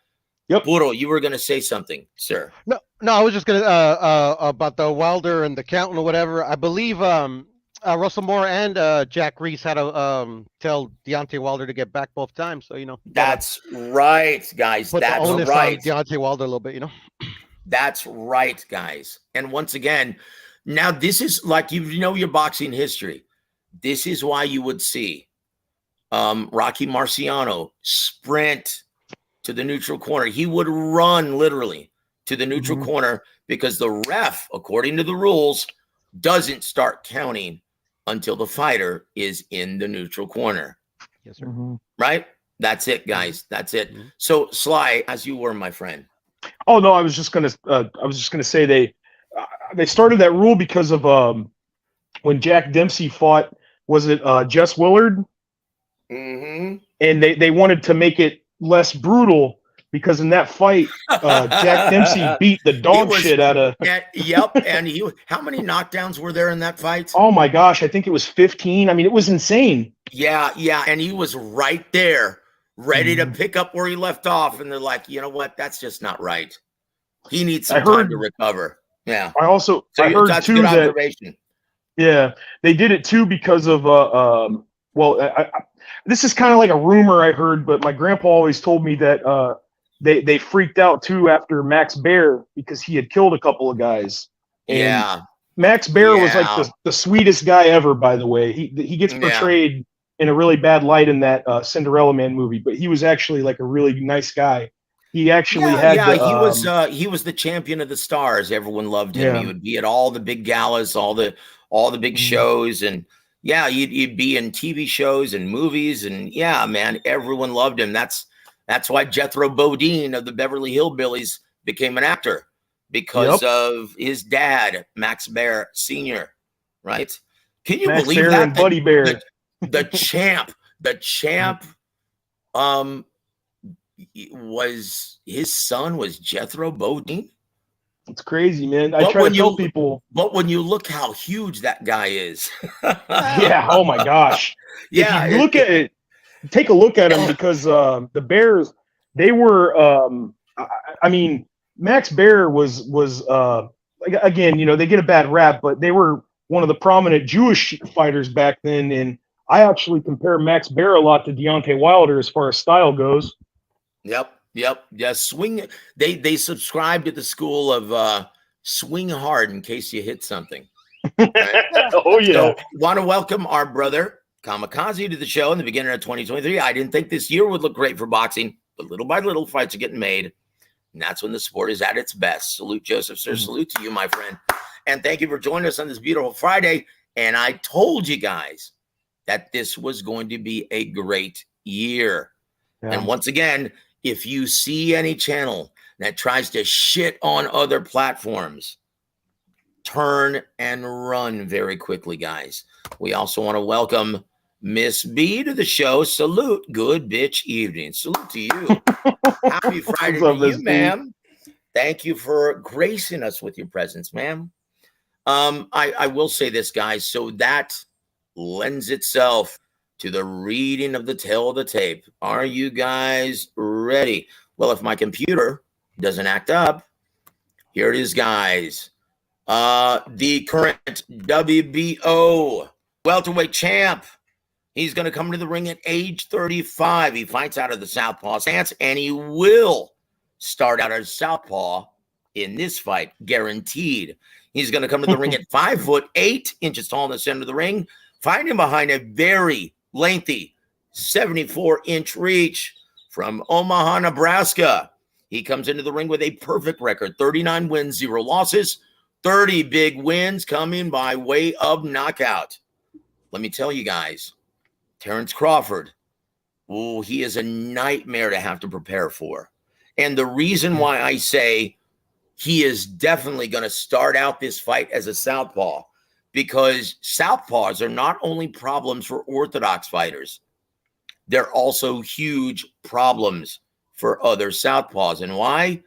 Yep. Puro, you were going to say something, sir. No, I was just gonna about the Wilder and the count or whatever. I believe Russell Moore and Jack Reese had to tell Deontay Wilder to get back both times. So that's right, guys. That's right. Deontay Wilder a little bit, That's right, guys. And once again, now this is like your boxing history. This is why you would see Rocky Marciano sprint to the neutral corner. He would run literally to the neutral corner because the ref, according to the rules, doesn't start counting until the fighter is in the neutral corner. Yes, sir. Right? That's it, guys. That's it. Mhm. So, Sly, as you were, my friend. Oh no, I was just gonna say they started that rule because of when Jack Dempsey fought, was it Jess Willard? Mm-hmm. And they wanted to make it less brutal because in that fight, Jack Dempsey beat the dog shit out of. Yep. And how many knockdowns were there in that fight? Oh my gosh, I think it was 15. I mean, it was insane. Yeah. And he was right there, ready to pick up where he left off. And they're like, you know what? That's just not right. He needs some time to recover. Yeah. I heard that's too good that observation. yeah, they did it too because of this is kind of like a rumor I heard, but my grandpa always told me that they freaked out too after Max Baer because he had killed a couple of guys. And Yeah. Max Baer was like the sweetest guy ever, by the way. He gets portrayed in a really bad light in that Cinderella Man movie, but he was actually like a really nice guy. He actually he was the champion of the stars. Everyone loved him. Yeah. He would be at all the big galas, all the big shows, and you'd be in TV shows and movies, and man, everyone loved him. That's why Jethro Bodine of the Beverly Hillbillies became an actor, because of his dad, Max Baer Sr., right? Can you Max believe Baer that? and Buddy Bear. The champ, was his son was Jethro Bodine. It's crazy, man. I try to tell people. But when you look how huge that guy is. Yeah. Oh my gosh. Yeah. If you look at it, take a look at him because the Bears, they were. I mean, Max Baer was again, they get a bad rap, but they were one of the prominent Jewish fighters back then, and I actually compare Max Baer a lot to Deontay Wilder as far as style goes. Yep. Yeah, swing. They subscribe to the school of swing hard in case you hit something. Right? Oh yeah. So, want to welcome our brother Kamikaze to the show in the beginning of 2023. I didn't think this year would look great for boxing, but little by little, fights are getting made, and that's when the sport is at its best. Salute, Joseph, sir. Salute to you, my friend, and thank you for joining us on this beautiful Friday. And I told you guys that this was going to be a great year. Yeah. And once again, if you see any channel that tries to shit on other platforms, turn and run very quickly, guys. We also want to welcome Miss B to the show. Salute. Good bitch evening. Salute to you. Happy Friday to you, ma'am. Thank you for gracing us with your presence, ma'am. I will say this, guys. So that lends itself to the reading of the tale of the tape. Are you guys ready? Well, if my computer doesn't act up, here it is, guys. The current WBO welterweight champ. He's going to come to the ring at age 35. He fights out of the southpaw stance, and he will start out as southpaw in this fight, guaranteed. He's going to come to the ring at 5'8" tall in the center of the ring, fighting behind a very lengthy 74-inch reach from Omaha, Nebraska. He comes into the ring with a perfect record, 39 wins, 0 losses, 30 big wins coming by way of knockout. Let me tell you guys, Terrence Crawford, he is a nightmare to have to prepare for. And the reason why I say he is definitely going to start out this fight as a southpaw, because southpaws are not only problems for orthodox fighters, they're also huge problems for other southpaws. And why?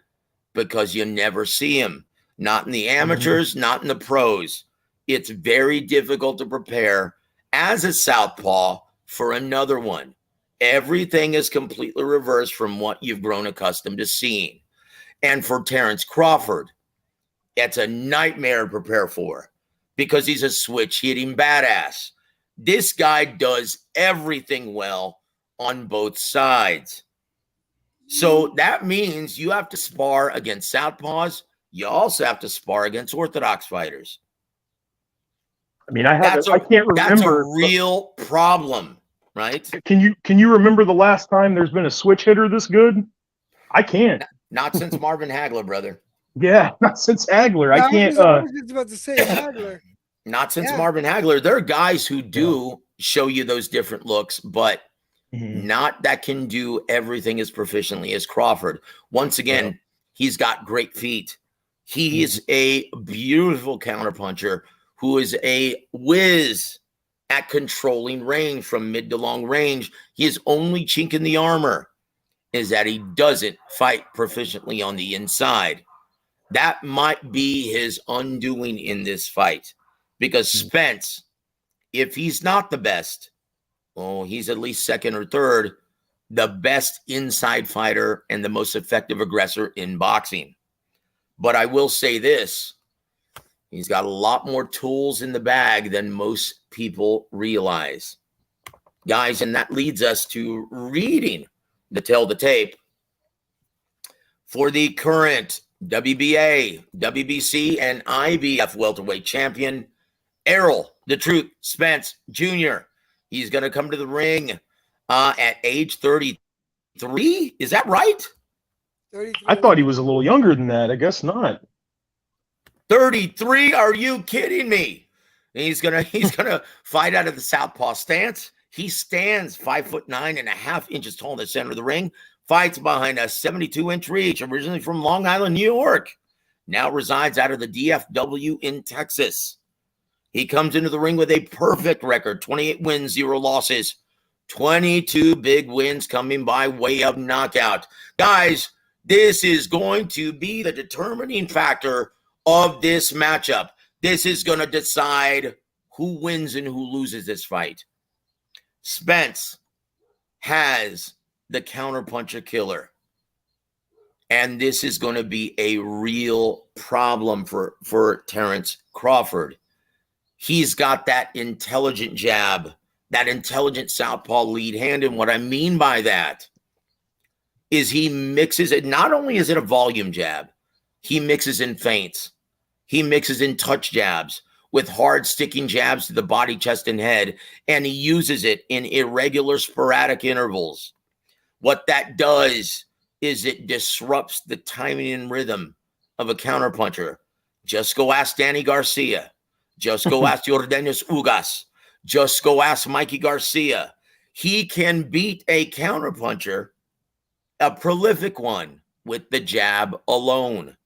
Because you never see them. Not in the amateurs, not in the pros. It's very difficult to prepare as a southpaw for another one. Everything is completely reversed from what you've grown accustomed to seeing. And for Terrence Crawford, it's a nightmare to prepare for, because he's a switch-hitting badass. This guy does everything well on both sides. So that means you have to spar against southpaws. You also have to spar against orthodox fighters. I mean, I can't remember. That's a real problem, right? Can you remember the last time there's been a switch hitter this good? I can't. Not since Marvin Hagler, brother. Yeah, not since Hagler. I can't. I was just about to say Hagler. Not since Marvin Hagler. There are guys who do show you those different looks, but not that can do everything as proficiently as Crawford. Once again, he's got great feet. He is a beautiful counterpuncher who is a whiz at controlling range from mid to long range. His only chink in the armor is that he doesn't fight proficiently on the inside. That might be his undoing in this fight, because Spence, if he's not the best, he's at least second or third, the best inside fighter and the most effective aggressor in boxing. But I will say this, he's got a lot more tools in the bag than most people realize. Guys, and that leads us to reading the Tell the Tape for the current WBA, WBC, and IBF welterweight champion, Errol the Truth Spence Jr. He's going to come to the ring at age 33. Is that right? 33. I thought he was a little younger than that. I guess not. 33? Are you kidding me? He's gonna fight out of the southpaw stance. He stands 5'9.5" tall in the center of the ring. Fights behind a 72-inch reach. Originally from Long Island, New York, now resides out of the DFW in Texas. He comes into the ring with a perfect record: 28 wins, 0 losses, 22 big wins coming by way of knockout. Guys, this is going to be the determining factor of this matchup. This is going to decide who wins and who loses this fight. Spence has the counterpuncher killer, and this is going to be a real problem for Terrence Crawford. He's got that intelligent jab, that intelligent southpaw lead hand, and what I mean by that is he mixes it. Not only is it a volume jab, he mixes in feints. He mixes in touch jabs with hard sticking jabs to the body, chest, and head, and he uses it in irregular, sporadic intervals. What that does is it disrupts the timing and rhythm of a counterpuncher. Just go ask Danny Garcia. Just go ask Yordenis Ugas. Just go ask Mikey Garcia. He can beat a counterpuncher, a prolific one, with the jab alone.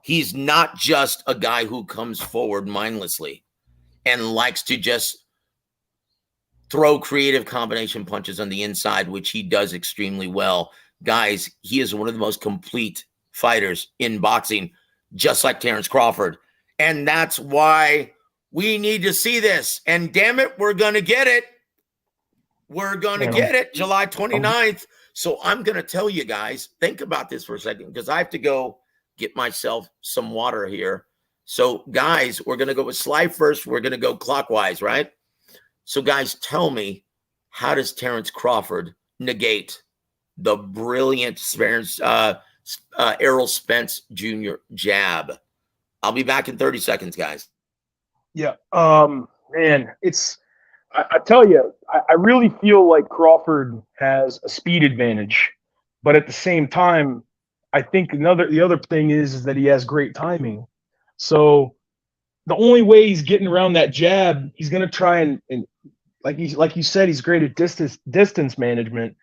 He's not just a guy who comes forward mindlessly and likes to just throw creative combination punches on the inside, which he does extremely well. Guys, he is one of the most complete fighters in boxing, just like Terrence Crawford. And that's why we need to see this. And damn it, we're going to get it. We're going to get it July 29th. So I'm going to tell you guys, think about this for a second, because I have to go get myself some water here. So guys, we're going to go with Sly first. We're going to go clockwise, right? So guys, tell me, how does Terrence Crawford negate the brilliant Errol Spence Jr. jab? I'll be back in 30 seconds, guys. Yeah. Man, I tell you, I really feel like Crawford has a speed advantage, but at the same time, I think the other thing is that he has great timing. So the only way he's getting around that jab, he's going to try and like you said, he's great at distance management.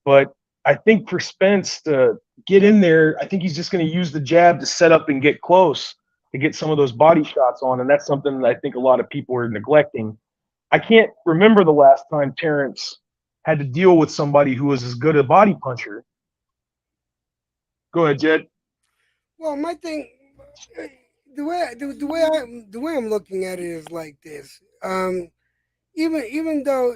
But I think for Spence to get in there, I think he's just going to use the jab to set up and get close to get some of those body shots on, and that's something that I think a lot of people are neglecting. I can't remember the last time Terrence had to deal with somebody who was as good a body puncher. Go ahead, Jed. Well, my thing, the way I'm looking at it is like this. Even though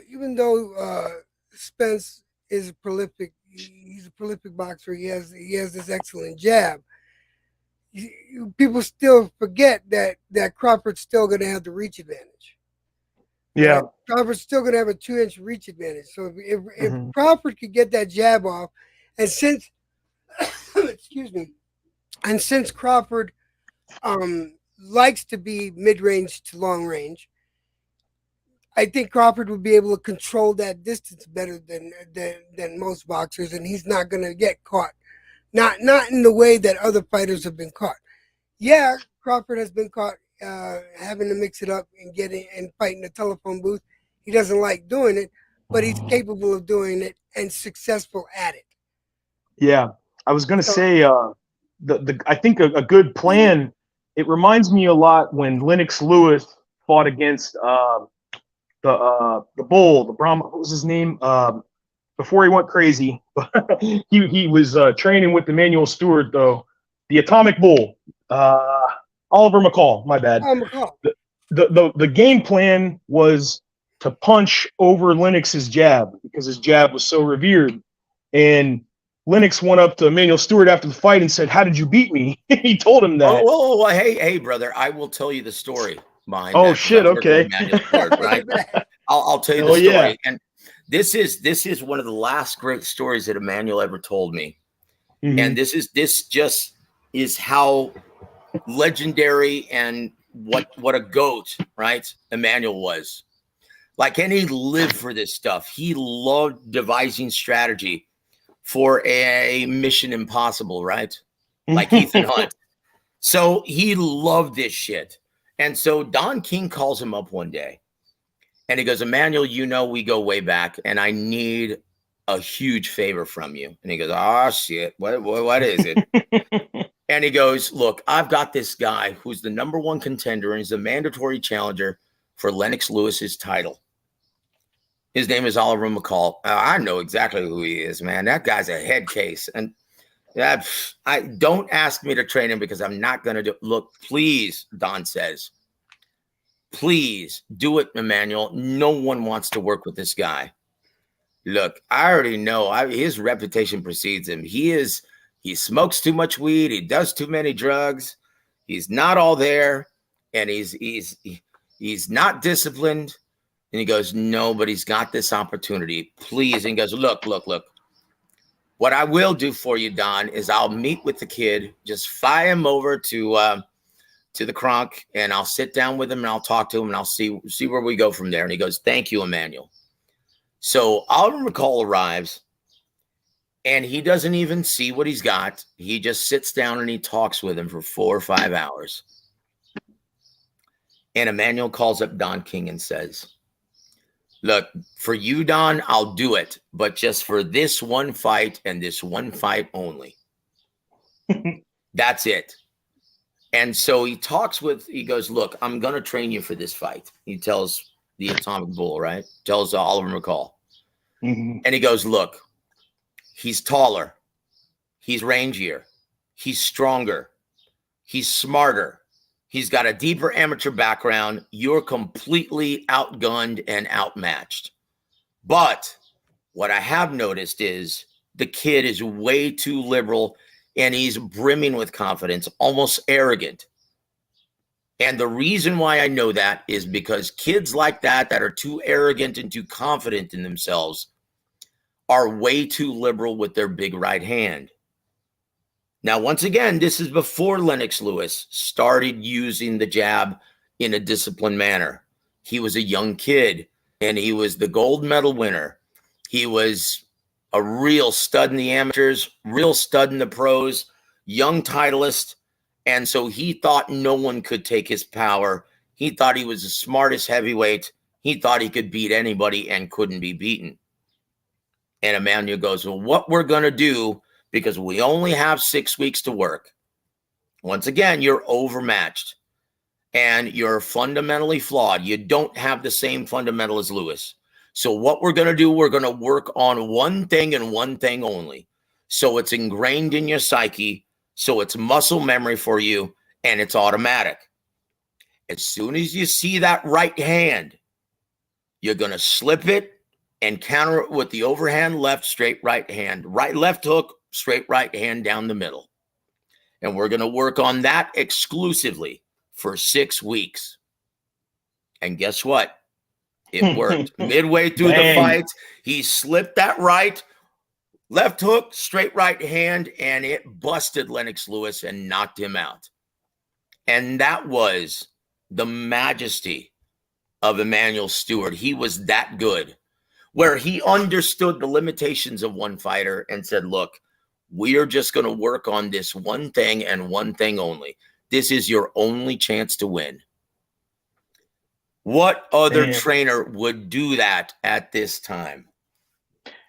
Spence is prolific, he's a prolific boxer. He has this excellent jab. People still forget that Crawford's still going to have the reach advantage. Yeah, Crawford's still going to have a 2-inch reach advantage. So if Crawford could get that jab off, and since excuse me, and since Crawford likes to be mid-range to long range, I think Crawford would be able to control that distance better than most boxers, and he's not going to get caught. Not in the way that other fighters have been caught. Yeah, Crawford has been caught having to mix it up and fight in the telephone booth. He doesn't like doing it, but he's capable of doing it and successful at it. Yeah, I was gonna So, say I think a good plan. It reminds me a lot when Lennox Lewis fought against the bull, the Brahma. What was his name? Before he went crazy, he was training with Emmanuel Stewart though. The Atomic Bull, Oliver McCall. My bad. McCall. The game plan was to punch over Lennox's jab because his jab was so revered, and Lennox went up to Emmanuel Stewart after the fight and said, "How did you beat me?" He told him that. Oh, hey, brother, I will tell you the story behind Oh that, 'cause shit! I've worked with Okay. Emmanuel Stewart, right? I'll tell you the Oh, story. yeah. And this is one of the last great stories that Emmanuel ever told me. Mhm. And this just is how legendary and what a goat, right? Emmanuel was. Like, and he lived for this stuff. He loved devising strategy for a Mission Impossible, right? Like Ethan Hunt. So he loved this shit. And so Don King calls him up one day and he goes, Emmanuel, you know, we go way back and I need a huge favor from you. And he goes, oh shit, what is it? And he goes, look, I've got this guy who's the #1 contender and he's a mandatory challenger for Lennox Lewis's title. His name is Oliver McCall. I know exactly who he is, man. That guy's a head case. And I don't ask me to train him because I'm not going to do. Look, please, Don says, please do it, Emmanuel. No one wants to work with this guy. Look, I already know his reputation precedes him. He smokes too much weed. He does too many drugs. He's not all there, and he's not disciplined. And he goes, no, but he's got this opportunity. Please. And he goes, look. What I will do for you, Don, is I'll meet with the kid. Just fly him over to the Kronk, and I'll sit down with him and I'll talk to him and I'll see where we go from there. And he goes, thank you, Emmanuel. So Oliver McCall arrives, and he doesn't even see what he's got. He just sits down and he talks with him for 4 or 5 hours. And Emmanuel calls up Don King and says, look, for you, Don, I'll do it, but just for this one fight and this one fight only. That's it. And so he goes, look, I'm going to train you for this fight. He tells the Atomic Bull, right? Tells Oliver McCall. Mm-hmm. And he goes, look, he's taller. He's rangier. He's stronger. He's smarter. He's got a deeper amateur background. You're completely outgunned and outmatched. But what I have noticed is the kid is way too liberal and he's brimming with confidence, almost arrogant. And the reason why I know that is because kids like that are too arrogant and too confident in themselves are way too liberal with their big right hand. Now, once again, this is before Lennox Lewis started using the jab in a disciplined manner. He was a young kid, and he was the gold medal winner. He was a real stud in the amateurs, real stud in the pros, young titleist. And so he thought no one could take his power. He thought he was the smartest heavyweight. He thought he could beat anybody and couldn't be beaten. And Emmanuel goes, well, what we're going to do, because we only have 6 weeks to work. Once again, you're overmatched and you're fundamentally flawed. You don't have the same fundamental as Lewis. So what we're going to do, we're going to work on one thing and one thing only. So it's ingrained in your psyche. So it's muscle memory for you and it's automatic. As soon as you see that right hand, you're going to slip it and counter it with the overhand left, straight right hand, right left hook, straight right hand down the middle. And we're going to work on that exclusively for 6 weeks. And guess what? It worked. Midway through the fight, he slipped that left hook, straight right hand, and it busted Lennox Lewis and knocked him out. And that was the majesty of Emmanuel Stewart. He was that good, where he understood the limitations of one fighter and said, look, we are just going to work on this one thing and one thing only. This is your only chance to win. What other Man. trainer would do that at this time?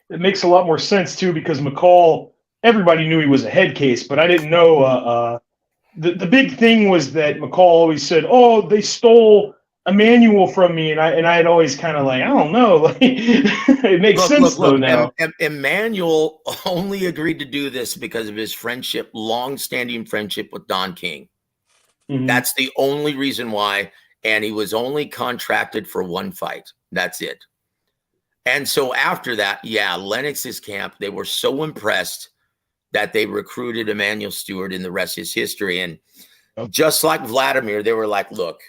It makes a lot more sense too, because McCall, everybody knew he was a head case, but I didn't know. The big thing was that McCall always said, "Oh, they stole a manual from me," and I had always kind of like, I don't know. Like, it makes sense though now. Emmanuel only agreed to do this because of his friendship, long-standing friendship with Don King. Mhm. That's the only reason why, and he was only contracted for one fight. That's it. And so after that, yeah, Lennox's camp, they were so impressed that they recruited Emmanuel Stewart, and the rest is history. And just like Vladimir, they were like, look,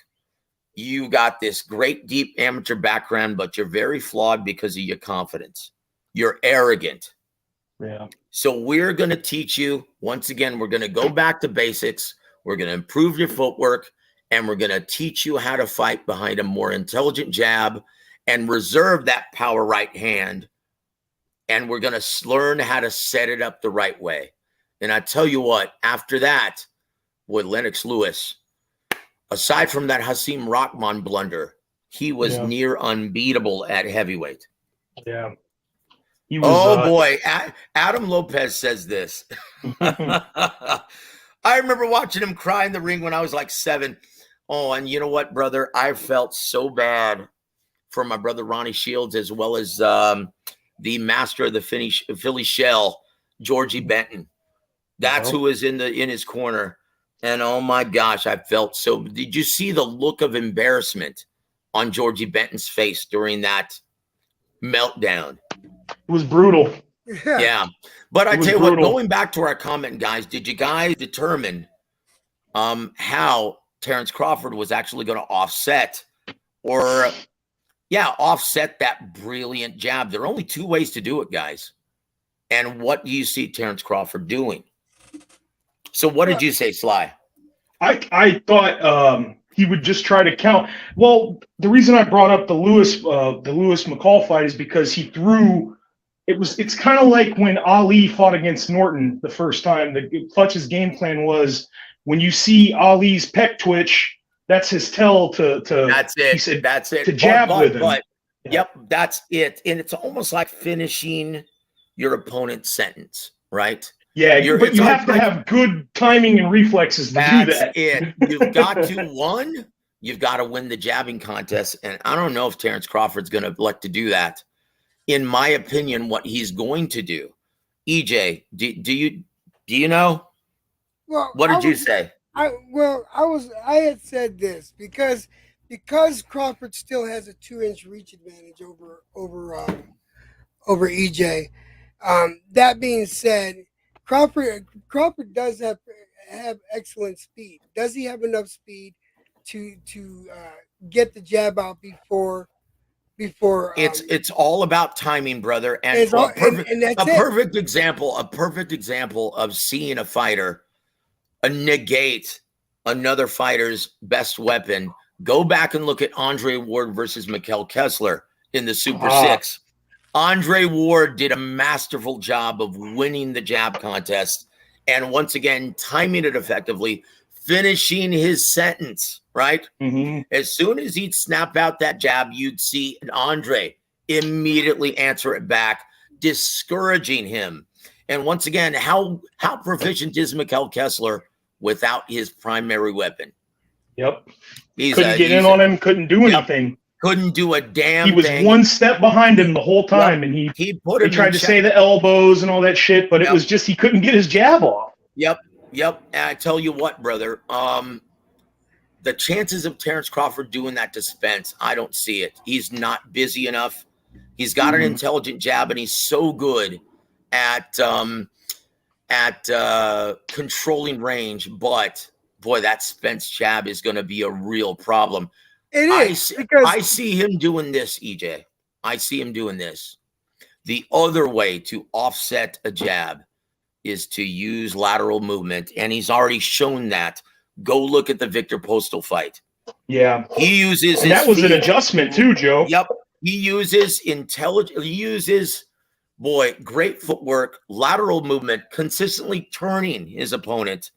you got this great deep amateur background, but you're very flawed because of your confidence. You're arrogant. Yeah. So we're going to teach you, once again, we're going to go back to basics. We're going to improve your footwork, and we're going to teach you how to fight behind a more intelligent jab and reserve that power right hand. And we're going to learn how to set it up the right way. And I tell you what, after that, with Lennox Lewis, aside from that Hasim Rahman blunder, he was near unbeatable at heavyweight. Yeah. He was, boy. Adam Lopez says this. I remember watching him cry in the ring when I was like 7. Oh, and you know what, brother? I felt so bad for my brother Ronnie Shields, as well as the master of the Philly Shell, Georgie Benton. That's who was in his corner. And oh my gosh, I felt so. Did you see the look of embarrassment on Georgie Benton's face during that meltdown? It was brutal. Yeah. But I tell you what, going back to our comment, guys, did you guys determine how Terrence Crawford was actually going to offset that brilliant jab? There are only 2 ways to do it, guys. And what do you see Terrence Crawford doing? So what did you say, Sly? I thought he would just try to count. Well, the reason I brought up the Lewis McCall fight is because he threw. It's kind of like when Ali fought against Norton the first time. Clutch's game plan was, when you see Ali's pec twitch, that's his tell to. That's it. He said, that's it. To jab with him. But yep, that's it. And it's almost like finishing your opponent's sentence, right? Yeah, but you have to have good timing and reflexes to do that. That's it. You've got to win the jabbing contest. And I don't know if Terrence Crawford's going to elect to do that. In my opinion, what he's going to do, EJ, do you know? Well, what did you say? I had said this because Crawford still has a 2-inch reach advantage over EJ. That being said, Crawford does have excellent speed. Does he have enough speed to get the jab out before? It's all about timing, brother. And a perfect example of seeing a fighter negate another fighter's best weapon. Go back and look at Andre Ward versus Mikkel Kessler in the Super 6. Andre Ward did a masterful job of winning the jab contest, and once again, timing it effectively, finishing his sentence, right? Mm-hmm. As soon as he'd snap out that jab, you'd see Andre immediately answer it back, discouraging him. And once again, how proficient is Mikkel Kessler without his primary weapon? Yep. Couldn't get in on him, couldn't do anything. Couldn't do a damn thing. He was one step behind him the whole time, and he tried to say the elbows and all that shit, but it was just he couldn't get his jab off. Yep. And I tell you what, brother, the chances of Terrence Crawford doing that to Spence, I don't see it. He's not busy enough. He's got an intelligent jab, and he's so good at controlling range. But boy, that Spence jab is going to be a real problem. It is. I see him doing this, EJ. I see him doing this. The other way to offset a jab is to use lateral movement, and he's already shown that. Go look at the Victor Postal fight. Yeah. He uses and that was an adjustment too, Joe. Yep. He uses great footwork, lateral movement, consistently turning his opponent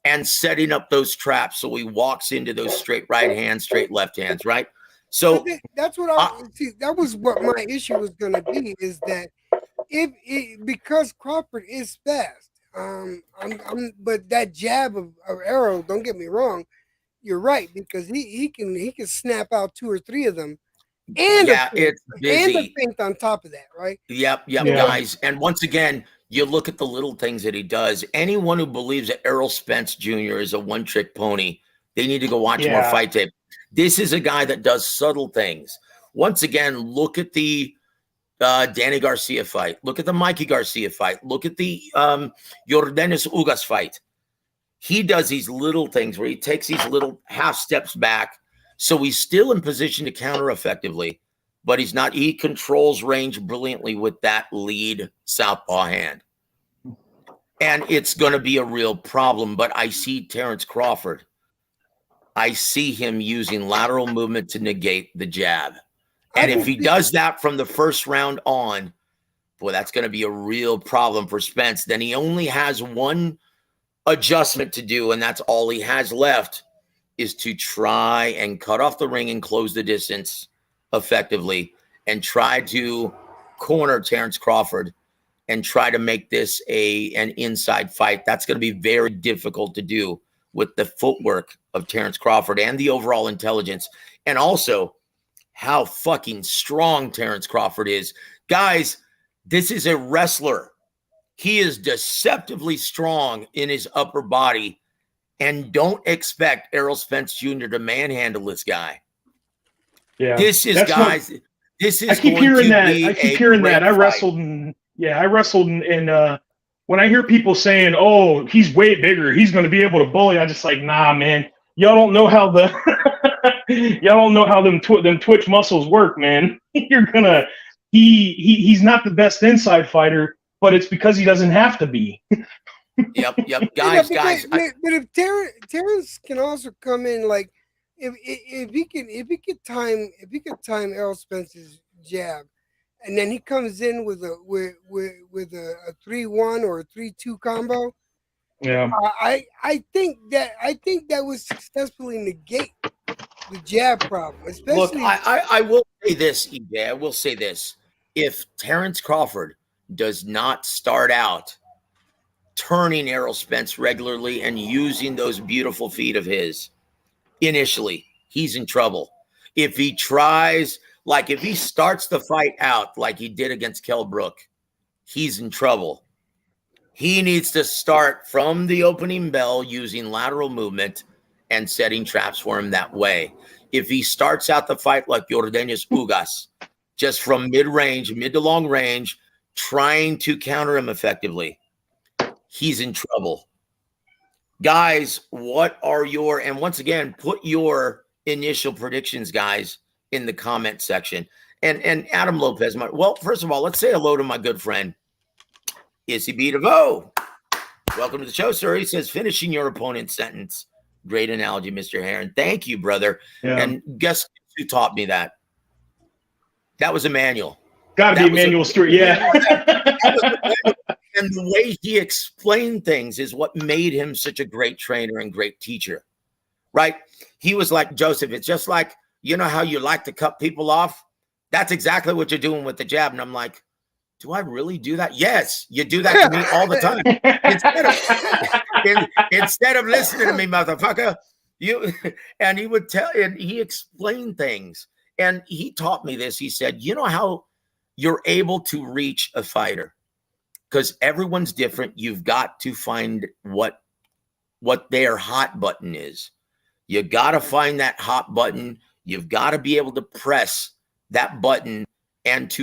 and setting up those traps so he walks into those straight right hands, straight left hands, right? So That's what I see. That was what my issue was going to be. Is that because Crawford is fast. But that jab of Arrow. Don't get me wrong. You're right, because he can snap out 2 or 3 of them, and it's busy. and a feint on top of that, right? Yep, Yeah. guys. And once again, you look at the little things that he does. Anyone who believes that Errol Spence Jr. is a one-trick pony, they need to go watch more fight tape. This is a guy that does subtle things. Once again, look at the Danny Garcia fight. Look at the Mikey Garcia fight. Look at the Yordenis Ugas fight. He does these little things where he takes these little half steps back. So he's still in position to counter effectively, but he's not. He controls range brilliantly with that lead southpaw hand. And it's going to be a real problem. But I see Terrence Crawford. I see him using lateral movement to negate the jab. And if he does that from the first round on, boy, that's going to be a real problem for Spence. Then he only has one adjustment to do, and that's all he has left, is to try and cut off the ring and close the distance effectively and try to corner Terrence Crawford and try to make this an inside fight. That's going to be very difficult to do with the footwork of Terrence Crawford and the overall intelligence, and also how fucking strong Terrence Crawford is. Guys, this is a wrestler. He is deceptively strong in his upper body, and don't expect Errol Spence Jr. to manhandle this guy. Yeah, this is guys. This is. I keep hearing that. I keep hearing that. I wrestled in. When I hear people saying, "Oh, he's way bigger. He's going to be able to bully," I'm just like, "Nah, man. Y'all don't know how them twitch muscles work, man. He's not the best inside fighter." But it's because he doesn't have to be. Yep, guys. But if Terrence can also come in, like if he could time Errol Spence's jab, and then he comes in with a 3-1 or a 3-2 combo. Yeah, I think that would successfully negate the jab problem. Especially, look, I will say this, EJ. I will say this: if Terrence Crawford does not start out turning Errol Spence regularly and using those beautiful feet of his initially, he's in trouble. If he tries, like if he starts the fight out like he did against Kell Brook, he's in trouble. He needs to start from the opening bell using lateral movement and setting traps for him that way. If he starts out the fight like Yordenis Ugas, just from mid-range, mid to long range, trying to counter him effectively, he's in trouble. Guys, what are and once again, put your initial predictions, guys, in the comment section. And Adam Lopez, well, first of all, let's say hello to my good friend, Issy W.A.W. Welcome to the show, sir. He says, finishing your opponent's sentence. Great analogy, Mr. Heron. Thank you, brother. Yeah. And guess who taught me that? That was Emmanuel. Got to be Emmanuel Stewart, yeah. And the way he explained things is what made him such a great trainer and great teacher, right? He was like, Joseph, it's just like, you know how you like to cut people off? That's exactly what you're doing with the jab. And I'm like, do I really do that? Yes, you do that to me all the time. Instead of listening to me, motherfucker, and he would tell, and he explained things. And he taught me this. He said, you know how you're able to reach a fighter? Because everyone's different. You've got to find what their hot button is. You got to find that hot button. You've got to be able to press that button and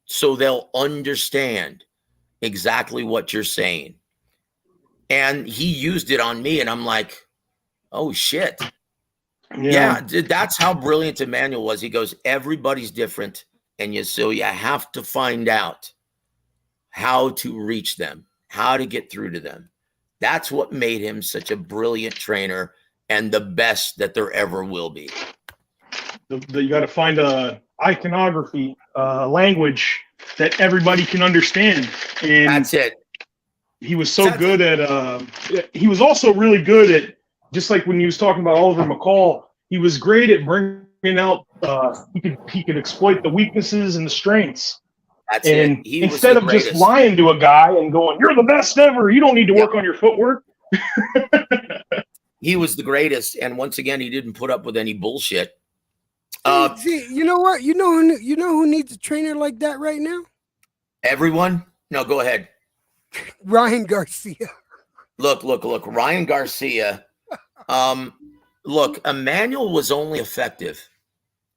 so they'll understand exactly what you're saying. And he used it on me, and I'm like, oh shit. Yeah, that's how brilliant Emmanuel was. He goes, everybody's different, and so you have to find out how to reach them, how to get through to them. That's what made him such a brilliant trainer and the best that there ever will be. You got to find a iconography, language that everybody can understand. And that's it. He was so good at, he was also really good at, just like when he was talking about Oliver McCall, he was great at bringing out. He could exploit the weaknesses and the strengths. That's And it. He was instead the of just greatest. lying to a guy and going, "You're the best ever. You don't need to Yep. work on your footwork." He was the greatest, and once again, he didn't put up with any bullshit. See, you know what? You know who needs a trainer like that right now? Everyone? No, go ahead. Ryan Garcia. Look. Ryan Garcia. Look, Emmanuel was only effective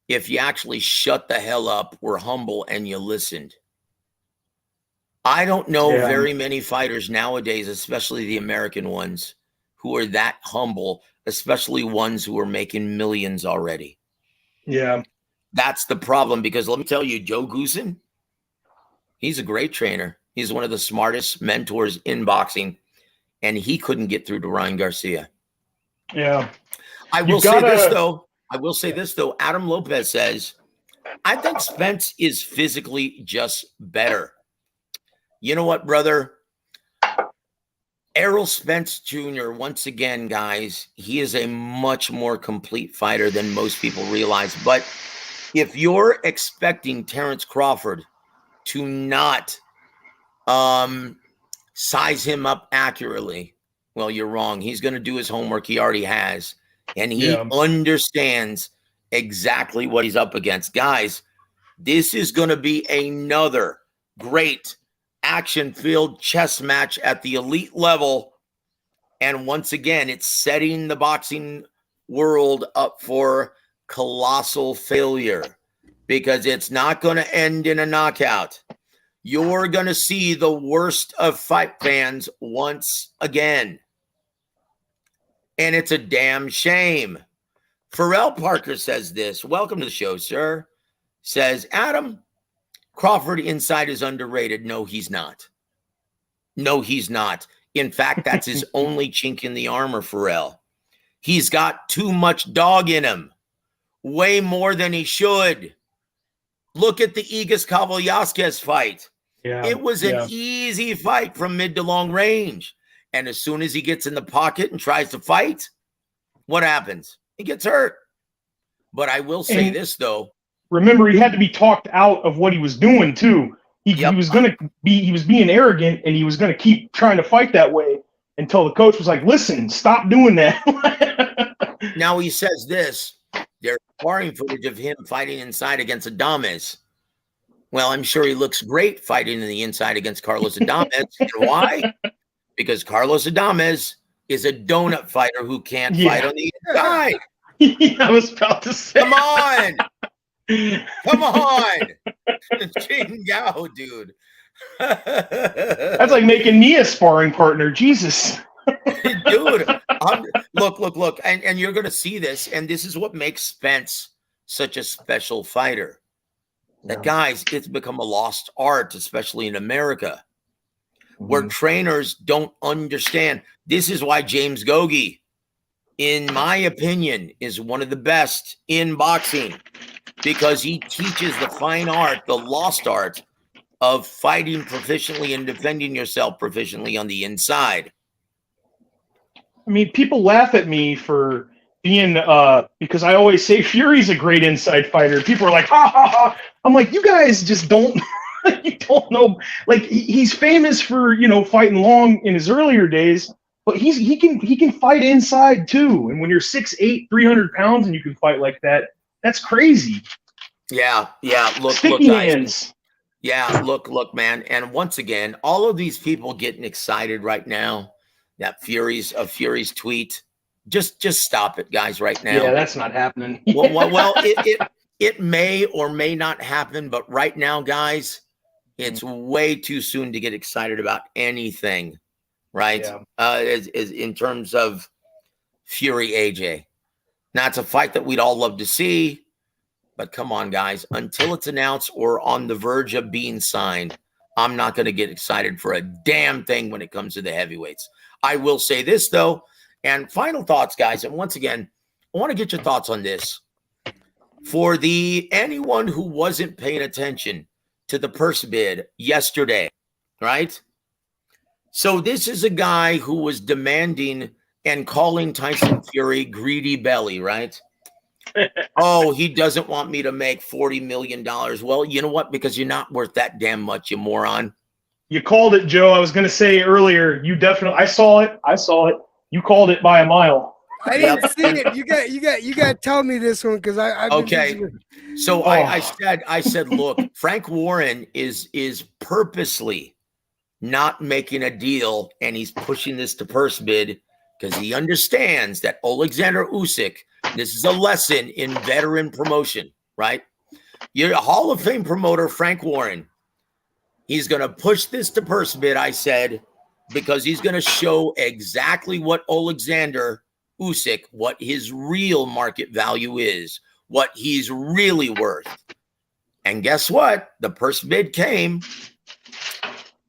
if you actually shut the hell up, were humble, and you listened. I don't know very many fighters nowadays, especially the American ones, who are that humble, especially ones who are making millions already. Yeah. That's the problem, because let me tell you, Joe Goosen, he's a great trainer. He's one of the smartest mentors in boxing, and he couldn't get through to Ryan Garcia. Yeah. I will say this, though. Adam Lopez says, I think Spence is physically just better. You know what, brother? Errol Spence Jr., once again, guys, he is a much more complete fighter than most people realize. But if you're expecting Terrence Crawford to not size him up accurately, well, you're wrong. He's going to do his homework. He already has. And he understands exactly what he's up against. Guys, this is going to be another great action-filled chess match at the elite level. And once again, it's setting the boxing world up for colossal failure, because it's not going to end in a knockout. You're going to see the worst of fight fans once again. And it's a damn shame. Pharrell Parker says this. Welcome to the show, sir. Says, Adam, Crawford inside is underrated. No, he's not. No, he's not. In fact, that's his only chink in the armor, Pharrell. He's got too much dog in him. Way more than he should. Look at the Igas Cavallasquez fight. Yeah. It was an easy fight from mid to long range. And as soon as he gets in the pocket and tries to fight, what happens? He gets hurt. But I will say this, though. Remember, he had to be talked out of what he was doing, too. He was being arrogant, and he was going to keep trying to fight that way until the coach was like, listen, stop doing that. Now he says this. There's sparring footage of him fighting inside against Adames. Well, I'm sure he looks great fighting in the inside against Carlos Adames. And why? Because Carlos Adames is a donut fighter who can't fight on the inside. I was about to say. Come on. Come on. Jing Gao, dude. That's like making me a sparring partner. Jesus. Dude, look. And you're going to see this. And this is what makes Spence such a special fighter. That, guys, it's become a lost art, especially in America, where trainers don't understand. This is why James Gogi, in my opinion, is one of the best in boxing, because he teaches the fine art, the lost art of fighting proficiently and defending yourself proficiently on the inside. I mean, people laugh at me for being because I always say Fury's a great inside fighter. People are like, ha ha ha. I'm like, you guys just don't you don't know. Like, he's famous for, fighting long in his earlier days, but he can fight inside too. And when you're 6'8", 300 pounds and you can fight like that, that's crazy. Yeah. Look, Sticky guys. hands. Yeah, look, man. And once again, all of these people getting excited right now, that Fury's tweet, just stop it, guys, right now. Yeah, that's not happening. well, it may or may not happen, but right now, guys, it's way too soon to get excited about anything, right? Yeah. As in terms of Fury AJ. Now, it's a fight that we'd all love to see, but come on, guys. Until it's announced or on the verge of being signed, I'm not going to get excited for a damn thing when it comes to the heavyweights. I will say this, though, and final thoughts, guys. And once again, I want to get your thoughts on this. For anyone who wasn't paying attention to the purse bid yesterday, right? So this is a guy who was demanding and calling Tyson Fury greedy belly, right? Oh, he doesn't want me to make $40 million. Well, you know what? Because you're not worth that damn much, you moron. You called it, Joe. I was going to say earlier, you definitely, I saw it. You called it by a mile. I didn't see it. You got to tell me this one because I've been Okay. busy. So I said, look, Frank Warren is purposely not making a deal, and he's pushing this to purse bid because he understands that Alexander Usyk, this is a lesson in veteran promotion, right? You're a Hall of Fame promoter, Frank Warren. He's going to push this to purse bid, I said, because he's going to show exactly what Alexander Usyk, what his real market value is, what he's really worth. And guess what? The purse bid came,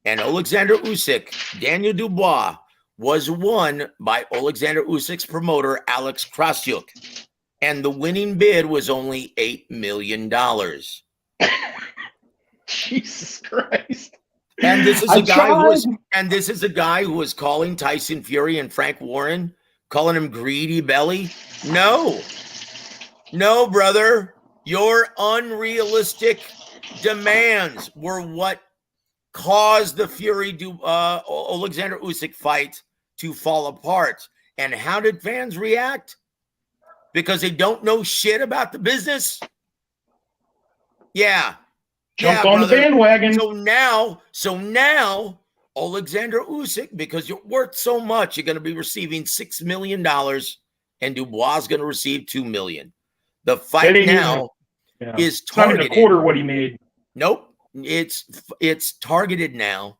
and Alexander Usyk, Daniel Dubois, was won by Alexander Usyk's promoter, Alex Krasyuk. And the winning bid was only $8 million. Jesus Christ. And this is a guy who was calling Tyson Fury and Frank Warren, calling him greedy belly. No, brother. Your unrealistic demands were what caused the Fury Alexander Usyk fight to fall apart. And how did fans react? Because they don't know shit about the business. Yeah. Jumped on the bandwagon. So now, Alexander Usyk, because you're worth so much, you're going to be receiving $6 million, and Dubois is going to receive $2 million. The fight now is targeted. Not even a quarter what he made. Nope. It's targeted now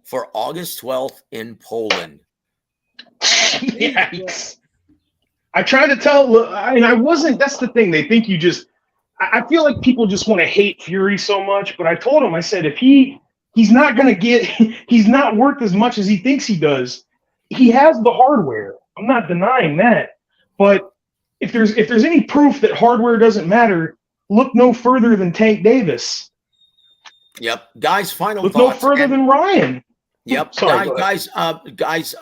for August 12th in Poland. Yikes. I tried to tell, and I wasn't, that's the thing. They think you just, I feel like people just want to hate Fury so much, but I told him, I said, if he's not going to get, he's not worth as much as he thinks he does. He has the hardware. I'm not denying that. But if there's any proof that hardware doesn't matter, look no further than Tank Davis. Yep. Guys, final look thoughts. No further than Ryan. Yep. Sorry, guys,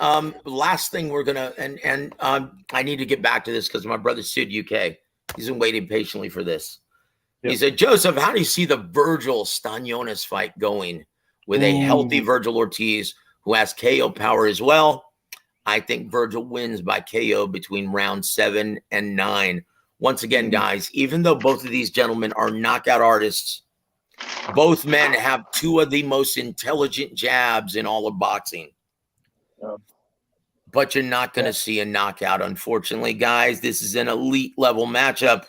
last thing we're going to, and I need to get back to this because my brother sued UK. He's been waiting patiently for this. Yep. He said, Joseph, how do you see the Virgil Stanionis fight going with a healthy Virgil Ortiz who has KO power as well? I think Virgil wins by KO between round 7 and 9. Once again, guys, even though both of these gentlemen are knockout artists, both men have two of the most intelligent jabs in all of boxing. But you're not going to see a knockout, unfortunately, guys. This is an elite level matchup.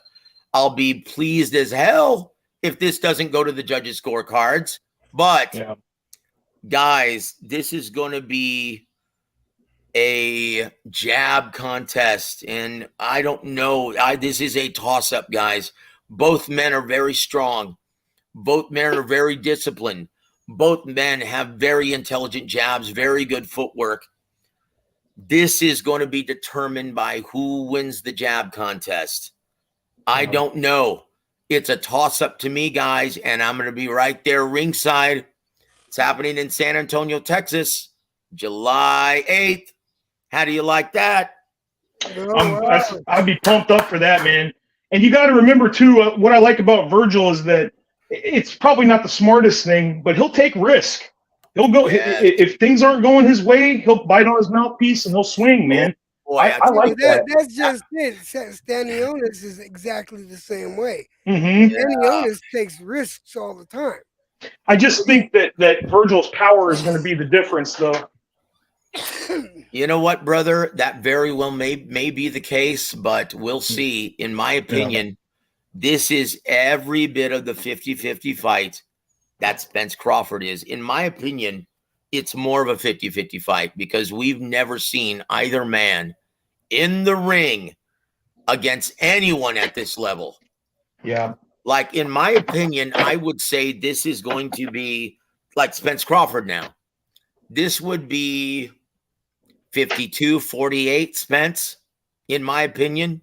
I'll be pleased as hell if this doesn't go to the judges' scorecards. But, guys, this is going to be a jab contest. And I don't know. This is a toss-up, guys. Both men are very strong. Both men are very disciplined. Both men have very intelligent jabs, very good footwork. This is going to be determined by who wins the jab contest. I don't know. It's a toss-up to me, guys, and I'm going to be right there ringside. It's happening in San Antonio, Texas, July 8th. How do you like that? I'd be pumped up for that, man. And you got to remember, too, what I like about Virgil is that it's probably not the smartest thing, but he'll take risk. He'll go if things aren't going his way, he'll bite on his mouthpiece and he'll swing, man. Boy, I like that. That's just it. Stanionis is exactly the same way. Mm-hmm. Stanionis takes risks all the time. I just think that Virgil's power is going to be the difference, though. You know what, brother? That very well may be the case, but we'll see. In my opinion, this is every bit of the 50-50 fight that Spence Crawford is. In my opinion, it's more of a 50-50 fight because we've never seen either man in the ring against anyone at this level. Yeah. Like, in my opinion, I would say this is going to be like Spence Crawford now. This would be 52-48 Spence, in my opinion,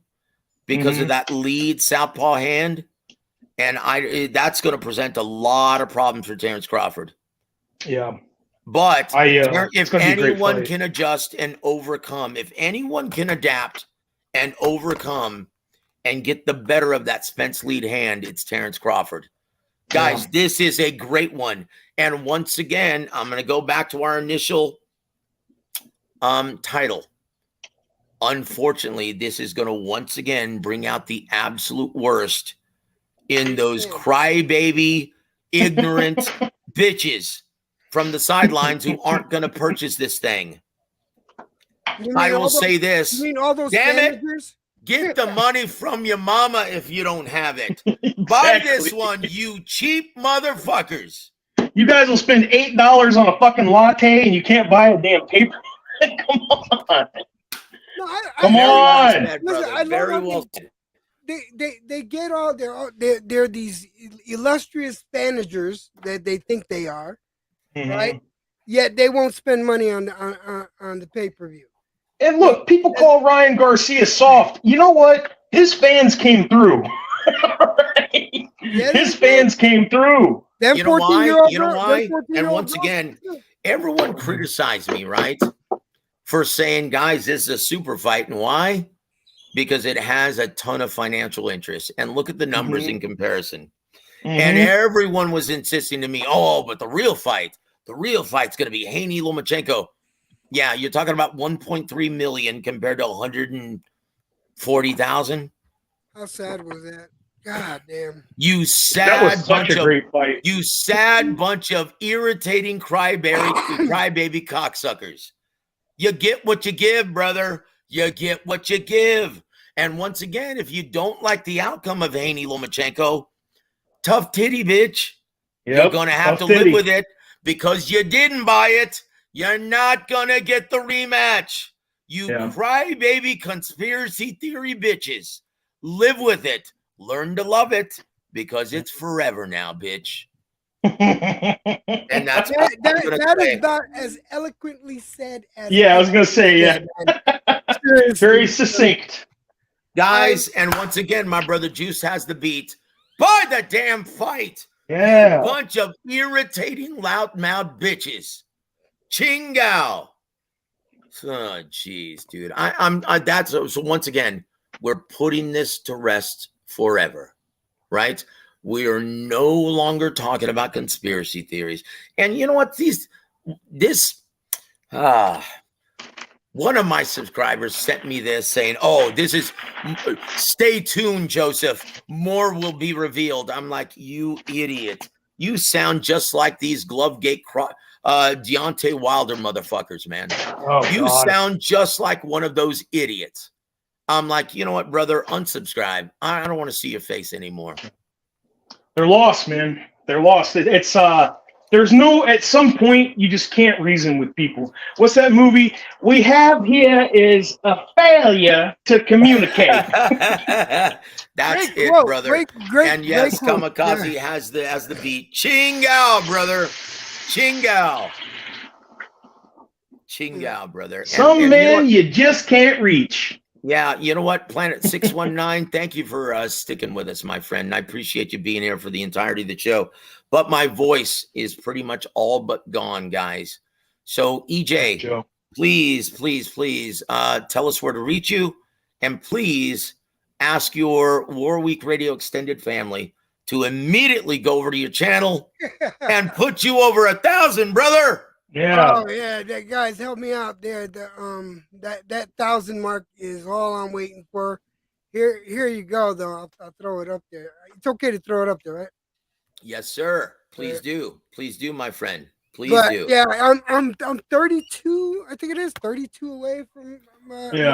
because of that lead southpaw hand. And that's going to present a lot of problems for Terrence Crawford. Yeah. But if anyone can adjust and overcome, if anyone can adapt and overcome and get the better of that Spence lead hand, it's Terrence Crawford. Guys, this is a great one. And once again, I'm going to go back to our initial title. Unfortunately, this is going to once again bring out the absolute worst in those crybaby, ignorant bitches from the sidelines who aren't going to purchase this thing. I will say this. You mean all those damn managers? Get the money from your mama if you don't have it. Buy this one, you cheap motherfuckers. You guys will spend $8 on a fucking latte and you can't buy a damn paper. Come on. No, Come on. Listen, Very well said. They get all they're these illustrious managers that they think they are, right? Yet they won't spend money on the pay-per-view. And look, people call Ryan Garcia soft. You know what? His fans came through. Right? His fans came through. You know why? You know why? And once again, everyone criticized me, right? For saying, guys, this is a super fight. And why? Because it has a ton of financial interest. And look at the numbers in comparison. And everyone was insisting to me, oh, but the real fight's going to be Haney Lomachenko. Yeah, you're talking about 1.3 million compared to 140,000. How sad was that? God damn. You sad that was such a great fight. You sad bunch of irritating crybaby cocksuckers. You get what you give, brother. You get what you give. And once again, if you don't like the outcome of Haney Lomachenko, tough titty, bitch. You're going to have to live with it because you didn't buy it. You're not going to get the rematch. You crybaby conspiracy theory bitches. Live with it. Learn to love it because it's forever now, bitch. And that's that is not as eloquently said as I was going to say, very succinct. Guys, and once again, my brother Juice has the beat. Buy the damn fight. Yeah. Bunch of irritating, loudmouth bitches. Chingao. Oh, jeez, dude. So once again, we're putting this to rest forever, right? We are no longer talking about conspiracy theories. And you know what? One of my subscribers sent me this saying, oh, stay tuned, Joseph. More will be revealed. I'm like, you idiot. You sound just like these Glovegate Deontay Wilder motherfuckers, man. You sound just like one of those idiots. I'm like, you know what, brother? Unsubscribe. I don't want to see your face anymore. They're lost, man. They're lost. It's there's no, at some point, you just can't reason with people. What's that movie? We have here is a failure to communicate. That's great it, quote, brother. Great, and yes, Kamikaze has the beat. Chingao, brother. Chingao. Chingao, brother. Some men you just can't reach. Yeah, you know what? Planet 619, thank you for sticking with us, my friend. I appreciate you being here for the entirety of the show. But my voice is pretty much all but gone, guys. So, EJ, please tell us where to reach you. And please ask your War Week Radio Extended family to immediately go over to your channel and put you over 1,000, brother. Yeah. Oh yeah, guys, help me out there. That 1,000 mark is all I'm waiting for. Here you go, though. I'll throw it up there. It's okay to throw it up there, right? Yes, sir. Please do, my friend. Please do. Yeah, I'm 32. I think it is 32 away from.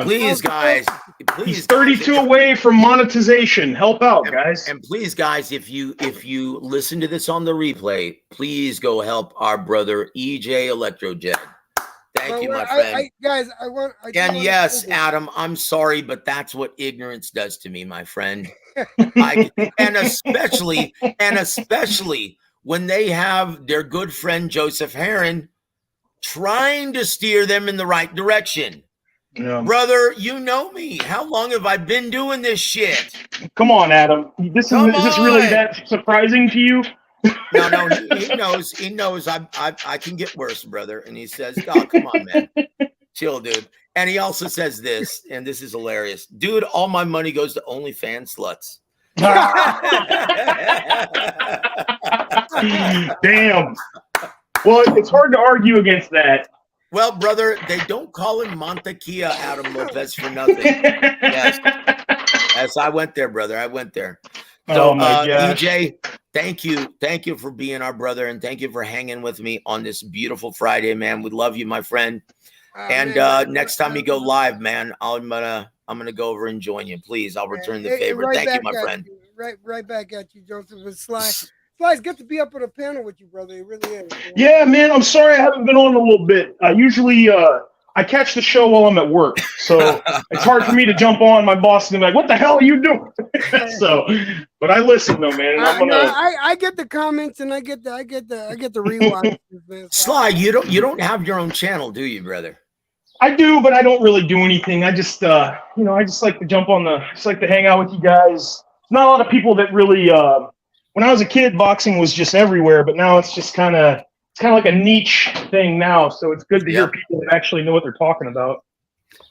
Please, guys. Please. He's 32 away from monetization. Help out, guys. And please, guys, if you listen to this on the replay, please go help our brother EJ Electrojet. Thank you, my friend. Yes, Adam, I'm sorry, but that's what ignorance does to me, my friend. And especially when they have their good friend Joseph Heron trying to steer them in the right direction. Yeah. Brother, you know me. How long have I been doing this shit? Come on, Adam. Is this really that surprising to you? No, he knows I can get worse, brother. And he says, oh, come on, man. Chill, dude. And he also says this, and this is hilarious. Dude, all my money goes to OnlyFans sluts. Damn. Well, it's hard to argue against that. Well, brother, they don't call him Montequia Adam Lopez for nothing. Yes. Yes, I went there, brother. I went there. So, EJ, thank you. Thank you for being our brother, and thank you for hanging with me on this beautiful Friday, man. We love you, my friend. And next time you go live, man, I'm gonna go over and join you. Please, I'll return the favor. Right, thank you, my friend. Right back at you, Joseph. It's Sly. Sly, it's good to be up on a panel with you, brother. It really is. Yeah, man. I'm sorry I haven't been on a little bit. Usually, I catch the show while I'm at work, so it's hard for me to jump on. My boss is gonna be like, "What the hell are you doing?" So, but I listen though, man. And I get the comments and I get the rewatches, man. Sly, you don't have your own channel, do you, brother? I do, but I don't really do anything. I just, I just like to jump on just like to hang out with you guys. Not a lot of people that really. When I was a kid, boxing was just everywhere, but now it's just kind of like a niche thing now. So it's good to hear people that actually know what they're talking about.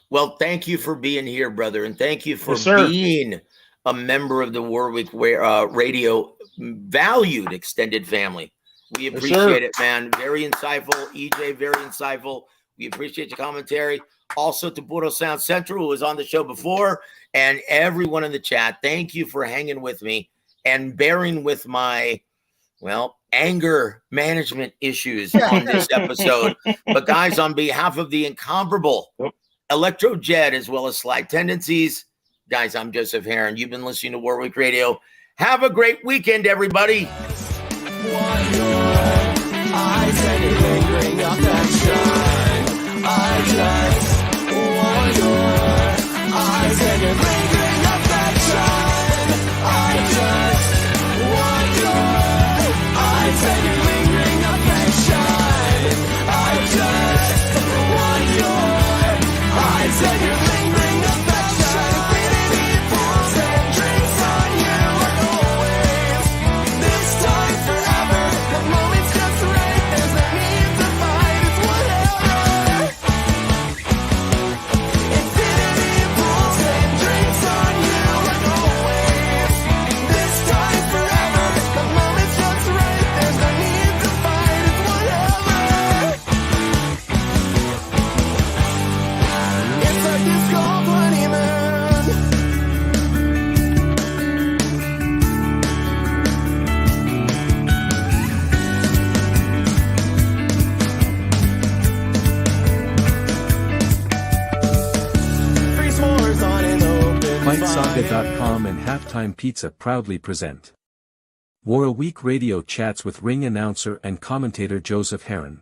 Well, thank you for being here, brother, and thank you for Yes, being a member of the WAWR Radio valued extended family. We appreciate it, man. Very insightful, EJ. Very insightful. We appreciate your commentary. Also to Puro Sound Central, who was on the show before, and everyone in the chat. Thank you for hanging with me and bearing with my, anger management issues on this episode. But guys, on behalf of the incomparable Electro Jed, as well as Sly Tendencies, guys, I'm Joseph Heron. You've been listening to WAWR Week Radio. Have a great weekend, everybody. FightSaga.com and Halftime Pizza proudly present WAWR Week Radio Chats with ring announcer and commentator Joseph Heron.